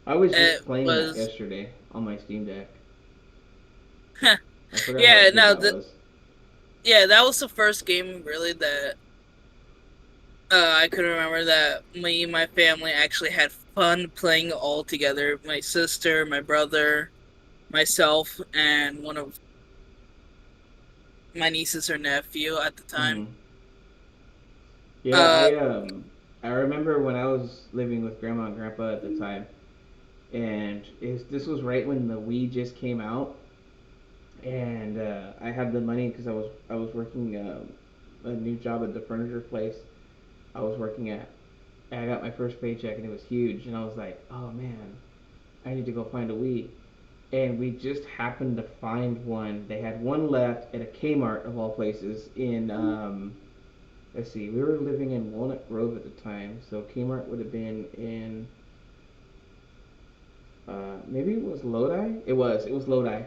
I was just It playing that was, yesterday on my Steam Deck. I forgot how yeah, good no, that was. yeah, that was the first game really that I could remember that me and my family actually had fun playing all together. My sister, my brother, myself, and one of my nieces or nephew at the Hmm. time. Yeah, Uh, I remember when I was living with grandma and grandpa at the time, and this was right when the Wii just came out, and I had the money because I was working a new job at the furniture place I was working at. And I got my first paycheck and it was huge, and I was like, oh man, I need to go find a Wii. And we just happened to find one. They had one left at a Kmart of all places in let's see, we were living in Walnut Grove at the time, so Kmart would have been in maybe it was Lodi. It was Lodi.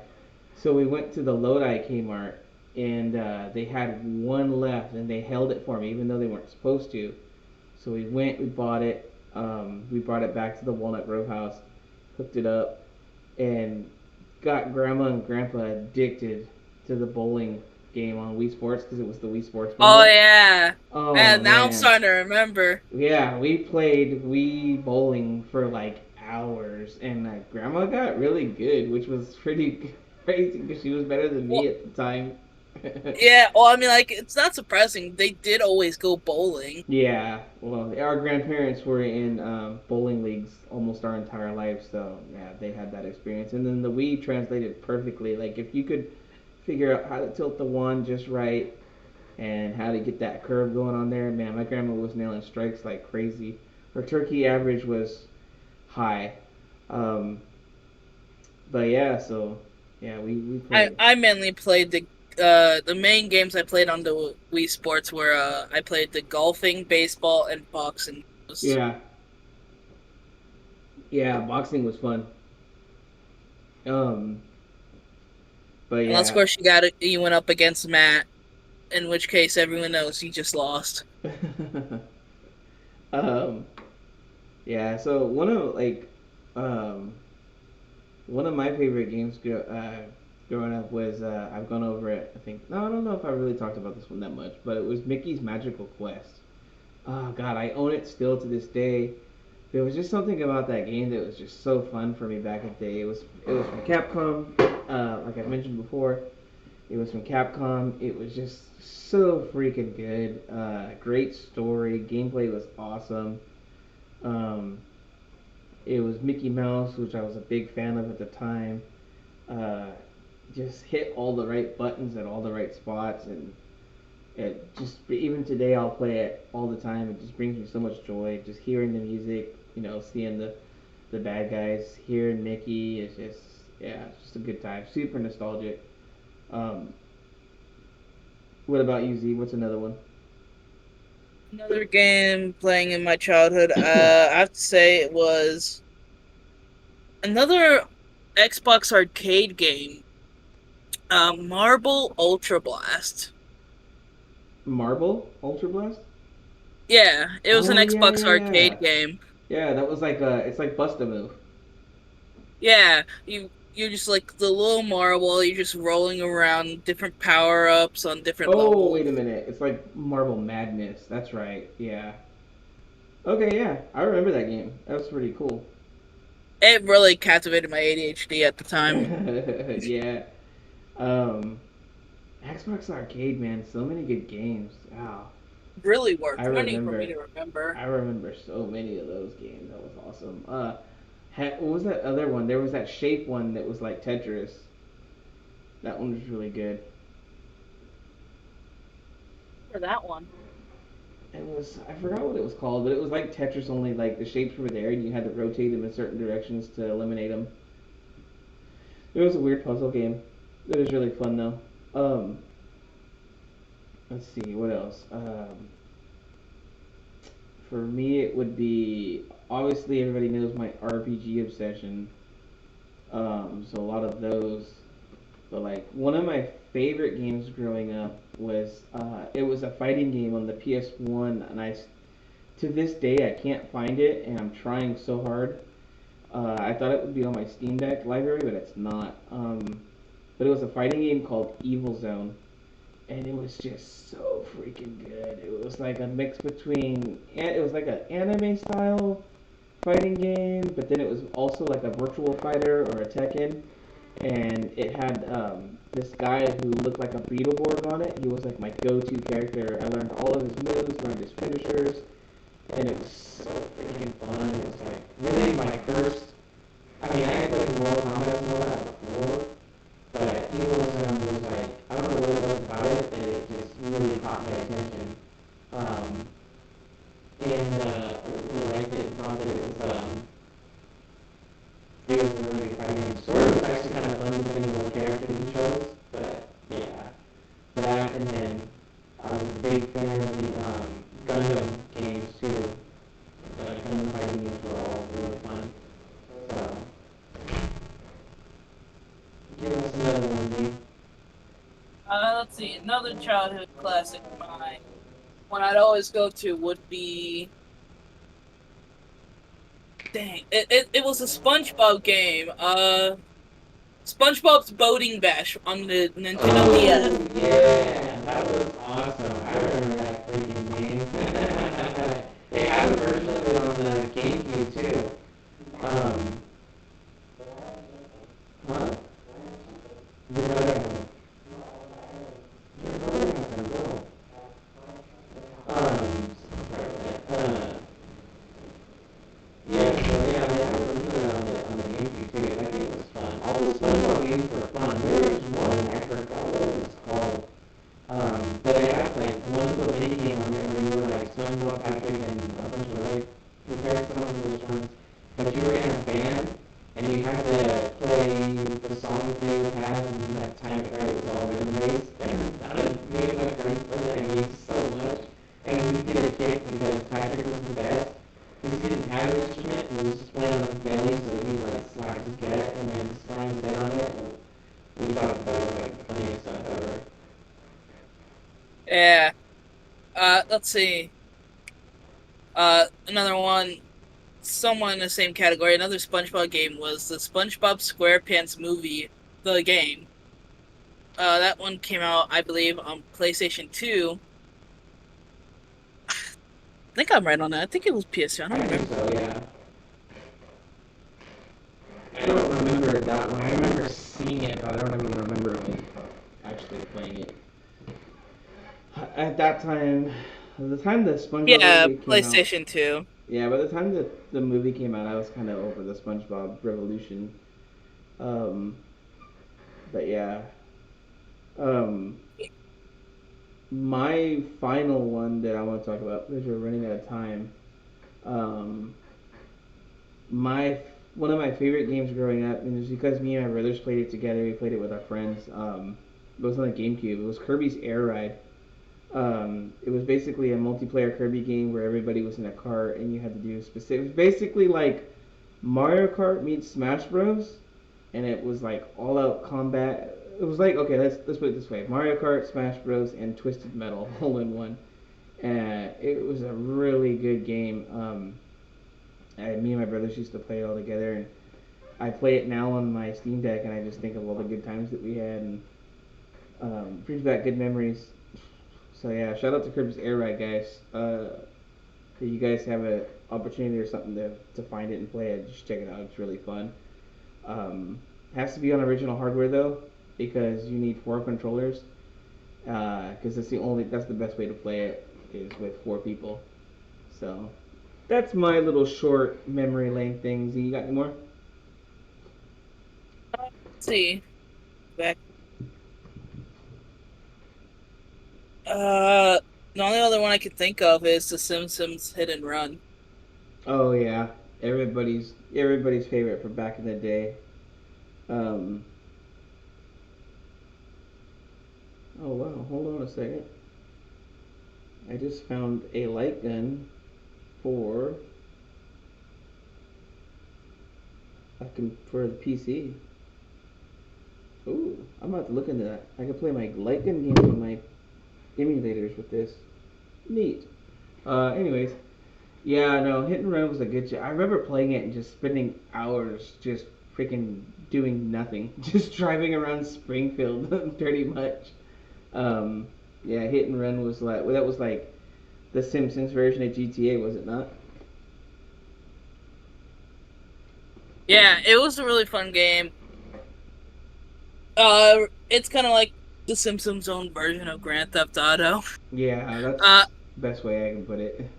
So we went to the Lodi Kmart, and they had one left, and they held it for me, even though they weren't supposed to. So we went, we bought it, we brought it back to the Walnut Grove house, hooked it up, and got Grandma and Grandpa addicted to the bowling game on Wii Sports because it was the Wii Sports Oh bundle. yeah. Oh And now I'm man, starting to remember. yeah, we played Wii bowling for like hours, and Grandma got really good, which was pretty crazy because she was better than me Well, at the time. yeah. Well, I mean, like it's not surprising. They did always go bowling. Yeah, well, our grandparents were in bowling leagues almost our entire life, so yeah, they had that experience. And then the Wii translated perfectly. Like if you could figure out how to tilt the wand just right and how to get that curve going on there, man, my grandma was nailing strikes like crazy. Her turkey average was high. Um, but yeah, so yeah, we I played. I mainly played the main games I played on the Wii Sports were I played the golfing, baseball, and boxing. Yeah, yeah, boxing was fun. Um, but Unless of yeah. course you went up against Matt, in which case everyone knows you just lost. um, yeah. So um, one of my favorite games growing up was I've gone over it. I think no, I don't know if I really talked about this one that much, but it was Mickey's Magical Quest. Oh God, I own it still to this day. There was just something about that game that was just so fun for me back in the day. It was from Capcom, like I mentioned before. It was from Capcom. It was just so freaking good. Great story. Gameplay was awesome. Um, it was Mickey Mouse, which I was a big fan of at the time. Uh, just hit all the right buttons at all the right spots, and it just even today I'll play it all the time. It just brings me so much joy. Just hearing the music, seeing the bad guys, hearing Mickey. It's just yeah, it's just a good time. Super nostalgic. Um, what about you, Z? What's another one? Another game playing in my childhood, I have to say it was another Xbox arcade game, Marble Ultra Blast. Marble Ultra Blast. Yeah, it was an Oh yeah, Xbox yeah, yeah. arcade game. Yeah, that was like it's like Bust a Move. Yeah, you're just like the little marble. You're just rolling around different power ups on different Oh levels. wait a minute, it's like Marble Madness. That's right. Yeah. Okay, yeah, I remember that game. That was pretty cool. It really captivated my ADHD at the time. Yeah. Um, Xbox Arcade, man, so many good games. Wow. Really were I funny for me remember. to remember. I remember so many of those games. That was awesome. What was that other one? There was that shape one that was like Tetris. That one was really good. For that one. I forgot what it was called, but it was like Tetris, only like the shapes were there and you had to rotate them in certain directions to eliminate them. It was a weird puzzle game. It was really fun though. Um, let's see what else. For me, it would be obviously everybody knows my RPG obsession. So a lot of those. But like one of my favorite games growing up was it was a fighting game on the PS1, and to this day I can't find it, and I'm trying so hard. I thought it would be on my Steam Deck library, but it's not. But it was a fighting game called Evil Zone, and it was just so freaking good. It was like a mix between it was like an anime style fighting game, but then it was also like a virtual fighter or a Tekken, and it had this guy who looked like a Beetleborg on it. He was like my go-to character. I learned all of his moves, learned his finishers, and it was so freaking fun. It was like really my first. I mean, I had played Mortal Kombat and all that before, but Evil liked it. Thought that it was a really fun game. Story was actually kind of fun depending on what character you chose. But yeah, that and then I was a big fan of the Gundam games too. The Gundam fighting games were all really fun. So give us another one, Lee. Let's see, another childhood classic of mine. One I'd always go to would be, dang, it was a SpongeBob game. SpongeBob's Boating Bash on the Nintendo DS. Oh yeah, that was awesome. I remember that freaking game. They have a version of it on the GameCube too. Um, huh? You're right. You're right. Sorry about that. Yeah, so yeah, they have a version of it on the GameCube too. That game was fun. All the SpongeBob games were fun. There was one I forgot what it was called. But I have like one little mini game on there where you were like SpongeBob, Patrick, and a bunch of other characters on those ones. But you were in a band and you had to play the songs they would have and you had time it right. It was all rhythm based. And me and my friends played that game so much. And we get a kick because Patrick was the best. Because he didn't have an instrument and he was just playing on his belly, so he like slapped his gut and then slammed his head on it. And we thought that was like the funniest stuff ever. Yeah. Let's see. Another one, somewhat in the same category. Another SpongeBob game was the SpongeBob SquarePants movie, the game. That one came out, I believe, on PlayStation 2. I think I'm right on that. I think it was PS2. I don't I think remember. so, yeah. I don't remember that one. I remember seeing it, but I don't even remember like actually playing it. At that time, the time the SpongeBob Yeah, movie came out, PlayStation 2. yeah, by the time that the movie came out, I was kind of over the SpongeBob revolution. Um, but yeah, um, my final one that I want to talk about because we're running out of time. Um, my one of my favorite games growing up, and it's because me and my brothers played it together. We played it with our friends. It was on the GameCube. It was Kirby's Air Ride. It was basically a multiplayer Kirby game where everybody was in a cart and you had to do specific. It was basically like Mario Kart meets Smash Bros. And it was like all out combat. It was like okay, let's put it this way: Mario Kart, Smash Bros, and Twisted Metal all in one. And it was a really good game. Me and my brothers used to play it all together, and I play it now on my Steam Deck, and I just think of all the good times that we had, and brings back good memories. So yeah, shout out to Kirby's Air Ride, guys. If you guys have an opportunity or something to find it and play it, just check it out. It's really fun. Has to be on original hardware though, because you need four controllers. Because that's the best way to play it is with four people. So that's my little short memory lane things. You got any more? Let's see. Back. Uh, the only other one I can think of is The Simpsons Hit and Run. Oh yeah, everybody's favorite for back in the day. Um, oh wow, hold on a second. I just found a light gun for for the PC. Ooh, I'm about to look into that. I can play my light gun games on my emulators with this. Neat. Anyways, yeah, no, Hit and Run was a good job. I remember playing it and just spending hours just freaking doing nothing, just driving around Springfield, pretty much. Um, yeah, Hit and Run was like well, that was like the Simpsons version of GTA, was it not? Yeah, it was a really fun game. It's kind of like The Simpsons' own version of Grand Theft Auto. Yeah, Uh, that's the best way I can put it.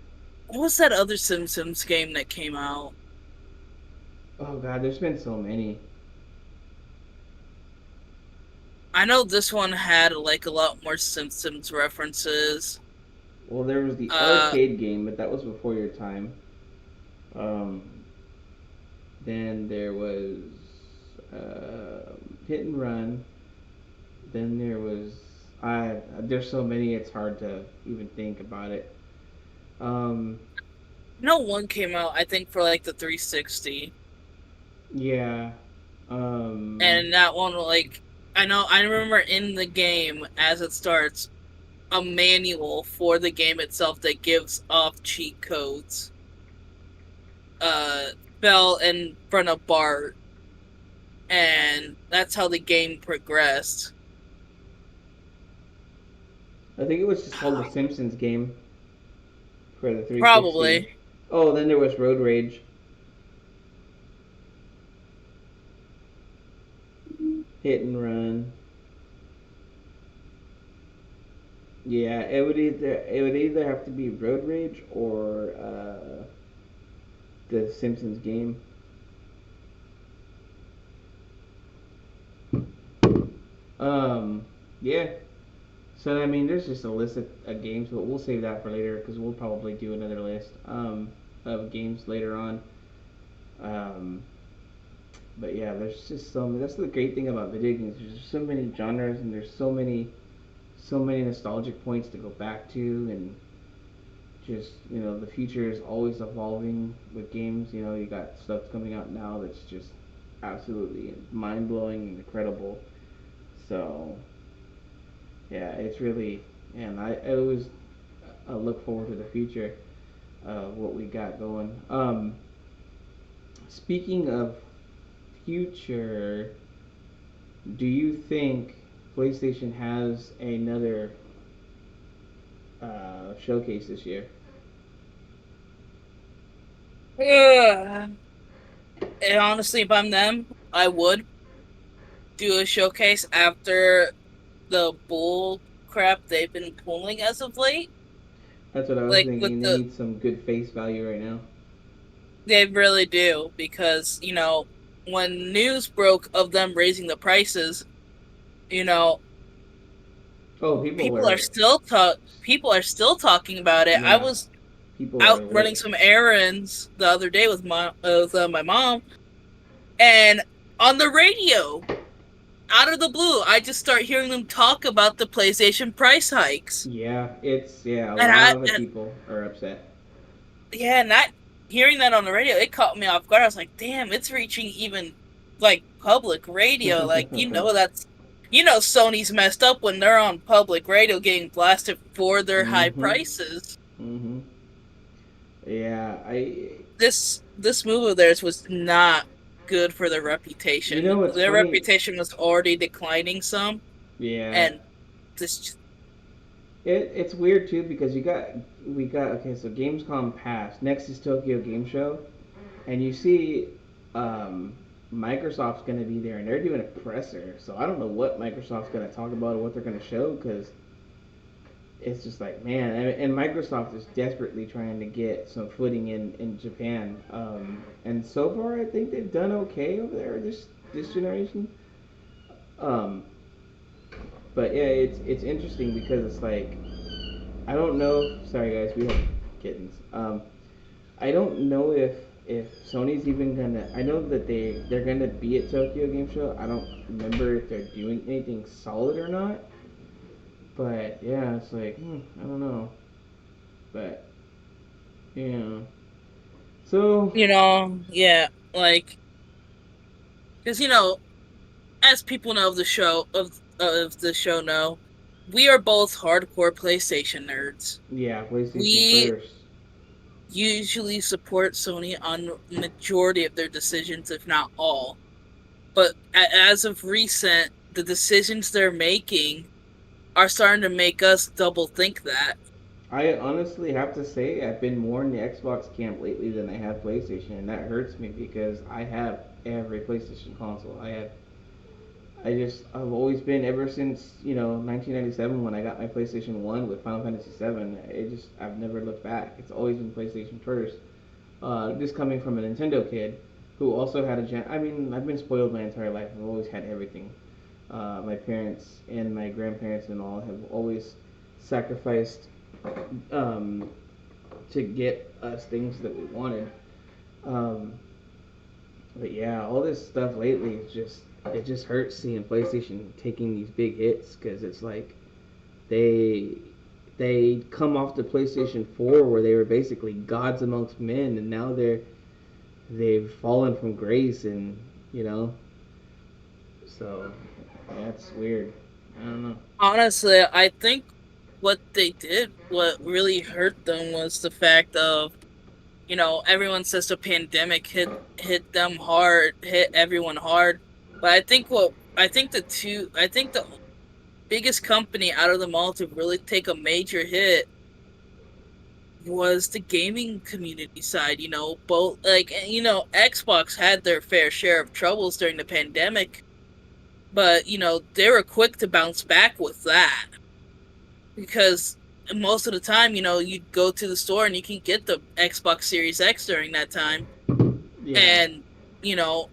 what was that other Simpsons game that came out? Oh god, there's been so many. I know this one had like a lot more Simpsons references. Well, there was the Uh, arcade game, but that was before your time. Um, then there was Hit and Run. Then there was I. There's so many, it's hard to even think about it. Um, no one came out. I think for like the 360, yeah. Um, and that one like I know I remember in the game as it starts a manual for the game itself that gives off cheat codes. Uh, fell in front of Bart, and that's how the game progressed. I think it was just called the Simpsons game for the 360. Probably. Oh, then there was Road Rage, Hit and Run. Yeah, it would either have to be Road Rage or the Simpsons game. Um, yeah. So I mean, there's just a list of games, but we'll save that for later because we'll probably do another list of games later on. Um, but yeah, there's just so many. That's the great thing about video games. There's so many genres and there's so many nostalgic points to go back to, and just the future is always evolving with games. You got stuff coming out now that's just absolutely mind blowing and incredible. So yeah, it's really, and I always look forward to the future of what we got going. Speaking of future, do you think PlayStation has another showcase this year? Ugh. And honestly, if I'm them, I would do a showcase after the bull crap they've been pulling as of late. That's what I was Like with thinking. They the need some good face value right now. they really do because when news broke of them raising the prices, you know Oh, people are still talking about it. I yeah, was people are out running lit. some errands the other day with my mom, and on the radio, out of the blue, I just start hearing them talk about the PlayStation price hikes. Yeah, a And lot I of the and people are upset. yeah, and that hearing that on the radio, it caught me off guard. I was like, damn, it's reaching even like public radio. Like, Sony's messed up when they're on public radio getting blasted for their high Mhm. prices. Mhm. Yeah, I. This move of theirs was not good for their You reputation. know what's Their funny? reputation was already declining some, Yeah, and this it's weird too because we got okay. So Gamescom passed. Next is Tokyo Game Show, and you see, um, Microsoft's gonna be there, and they're doing a presser. So I don't know what Microsoft's gonna talk about or what they're gonna show because it's just like man, and Microsoft is desperately trying to get some footing in Japan. And so far I think they've done okay over there this generation. Um, but yeah, it's interesting because it's like I don't know. Sorry guys, we have kittens. I don't know if Sony's even gonna. I know that they're gonna be at Tokyo Game Show. I don't remember if they're doing anything solid or not. But yeah, it's like I don't know. But yeah. So yeah, like because as people know of the show know, we are both hardcore PlayStation nerds. yeah, PlayStation We first. usually support Sony on majority of their decisions, if not all. But as of recent, the decisions they're making are starting to make us double think that. I honestly have to say I've been more in the Xbox camp lately than I have PlayStation, and that hurts me because I have every PlayStation console. I've always been ever since 1997 when I got my PlayStation 1 with Final Fantasy 7. I've never looked back. It's always been PlayStation first. This coming from a Nintendo kid who also had a gen. I mean, I've been spoiled my entire life. I've always had everything. My parents and my grandparents and all have always sacrificed um, to get us things that we wanted. Um, but yeah, all this stuff lately is just it just hurts seeing PlayStation taking these big hits because it's like they they come off the PlayStation 4 where they were basically gods amongst men, and now they've fallen from grace, and you know, so that's weird. I don't know. Honestly, I think what they did, what really hurt them was the fact of, everyone says the pandemic hit them hard, hit everyone hard. But I think the biggest company out of them all to really take a major hit was the gaming community side. Both Xbox had their fair share of troubles during the pandemic, but they were quick to bounce back with that because most of the time, you'd go to the store and you can get the Xbox Series X during that time, Yeah, and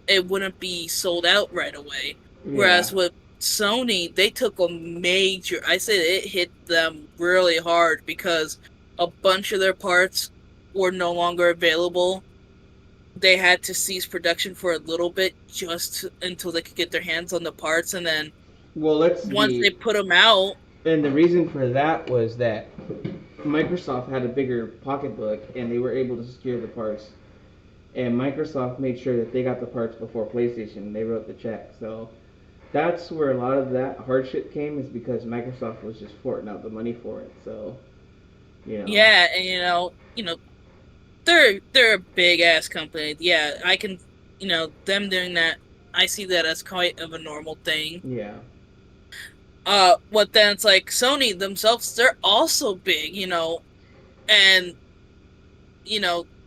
it wouldn't be sold out right away. yeah. Whereas with Sony, they took a major, I said it hit them really hard because a bunch of their parts were no longer available. They had to cease production for a little bit until they could get their hands on the parts, and then Well, let's once they be. put them out. And the reason for that was that Microsoft had a bigger pocketbook and they were able to secure the parts. And Microsoft made sure that they got the parts before PlayStation. They wrote the check. So that's where a lot of that hardship came, is because Microsoft was just forking out the money for it. So, you know, Yeah, and they're a big ass company. Yeah, I can, them doing that, I see that as quite of a normal thing. yeah. But then it's like Sony themselves, they're also big, and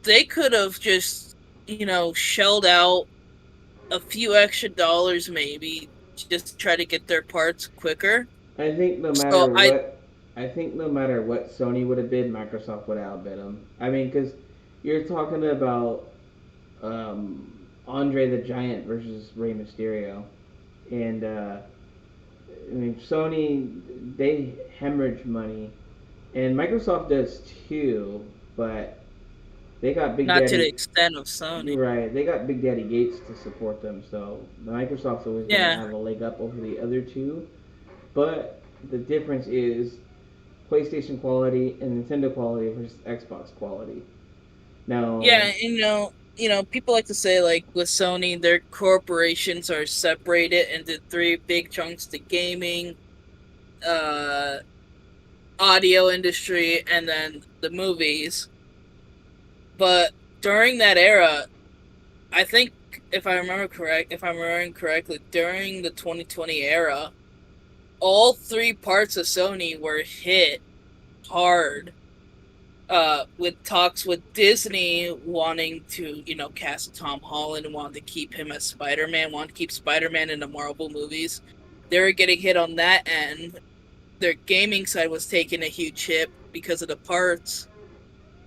they could have just, shelled out a few extra dollars maybe just to try to get their parts quicker. I think no So matter what, I think no matter what Sony would have bid, Microsoft would have outbid them. I mean, because you're talking about Andre the Giant versus Rey Mysterio, and I mean Sony, they hemorrhage money, and Microsoft does too, but they got Big not to the Daddy. extent of Sony. Right, they got Big Daddy Gates to support them, so Microsoft's always going to Yeah, have a leg up over the other two. But the difference is PlayStation quality and Nintendo quality versus Xbox quality. Now, yeah, and, people like to say like with Sony, their corporations are separated into three big chunks: the gaming, uh, audio industry, and then the movies. But during that era, I think if I'm remembering correctly, during the 2020 era, all three parts of Sony were hit hard. With talks with Disney wanting to, cast Tom Holland and wanting to keep him as Spider-Man, want to keep Spider-Man in the Marvel movies. They were getting hit on that end. Their gaming side was taking a huge hit because of the parts,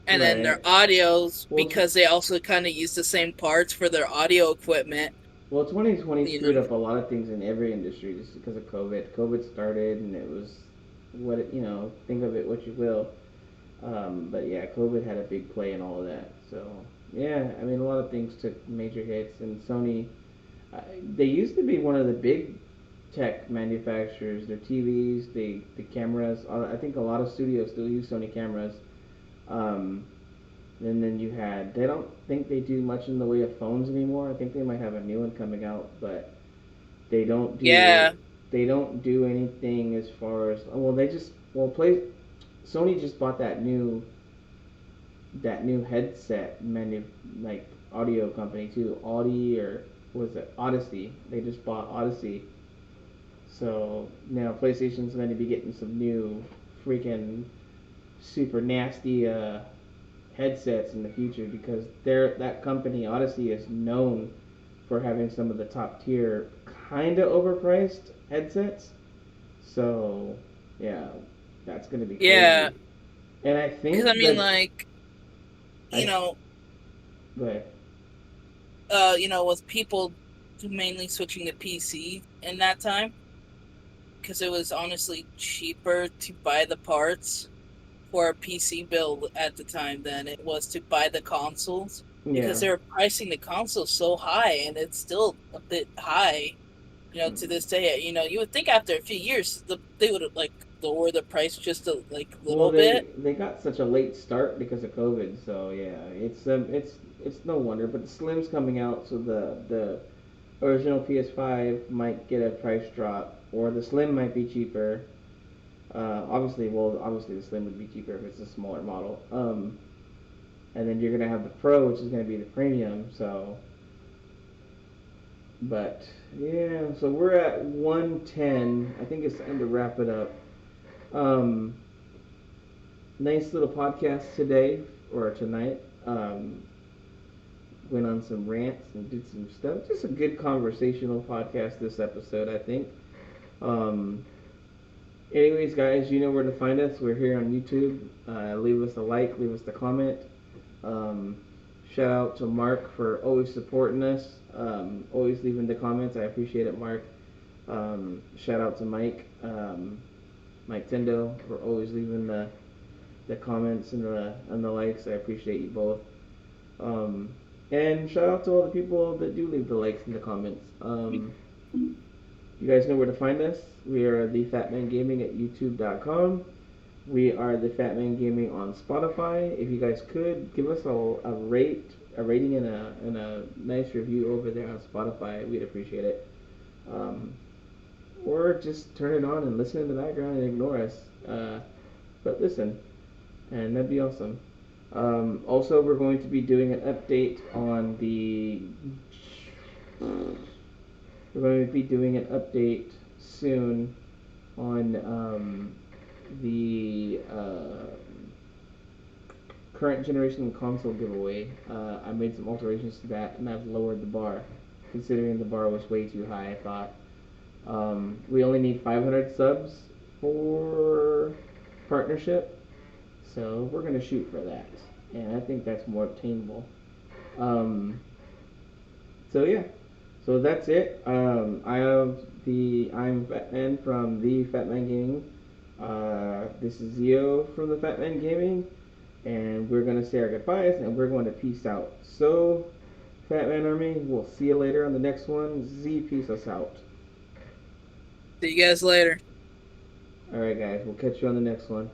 and then their right. audios Well, because they also kind of use the same parts for their audio equipment. 2020 You screwed know, up a lot of things in every industry just because of COVID. COVID started, and it was what it, think of it what you will. But yeah, COVID had a big play in all of that. So yeah, I mean, a lot of things took major hits, and Sony, they used to be one of the big tech manufacturers. Their TVs, the cameras. I think a lot of studios still use Sony cameras. Um, and then you had, they don't think they do much in the way of phones anymore. I think they might have a new one coming out, but they don't do yeah, anything as far as, well, they just, well, play Sony just bought that new headset like audio company too, Audi, or was it Odyssey? They just bought Odyssey. So now PlayStation's going to be getting some new freaking super nasty headsets in the future, because that company Odyssey is known for having some of the top tier kind of overpriced headsets. So yeah, that's gonna be yeah. crazy. And I Because I think mean, that like, you I know, but with people mainly switching to PC in that time, because it was honestly cheaper to buy the parts for a PC build at the time than it was to buy the consoles Yeah. because they were pricing the consoles so high, and it's still a bit high, to this day. You would think after a few years they would like lower the price just a Well, little they bit. they got such a late start because of COVID, so yeah, it's no wonder. But the Slim's coming out, so the original PS5 might get a price drop, or the Slim might be cheaper. Obviously the Slim would be cheaper if it's a smaller model. And then you're gonna have the Pro, which is gonna be the premium. So, but yeah, so we're at 110. I think it's time to wrap it up. Um, Nice little podcast today or tonight. Went on some rants and did some stuff. Just a good conversational podcast this episode, I think. Um, Anyways, guys, you know where to find us. We're here on YouTube. Leave us a like, leave us a comment. Um, Shout out to Mark for always supporting us, always leaving the comments. I appreciate it, Mark. Shout out to Mike Tendo, for always leaving the comments and the likes. I appreciate you both. Um, and shout out to all the people that do leave the likes and the comments. You guys know where to find us. We are the Fatman Gaming at YouTube.com. We are the Fatman Gaming on Spotify. If you guys could give us a rating, and a nice review over there on Spotify, we'd appreciate it. Um, or just turn it on and listen in the background and ignore us. But listen, and that'd be awesome. Also, we're going to be doing an update on the. We're going to be doing an update soon on the current generation console giveaway. I made some alterations to that, and I've lowered the bar, considering the bar was way too high. I thought we only need 500 subs for partnership, so we're gonna shoot for that, and I think that's more obtainable. Um, so yeah, so that's it. I'm Fatman from the Fatman Gaming. This is Zio from the Fatman Gaming, and we're gonna say our goodbyes, and we're going to peace out. So, Fatman Army, we'll see you later on the next one. Z, peace us out. See you guys later. All right, guys, we'll catch you on the next one.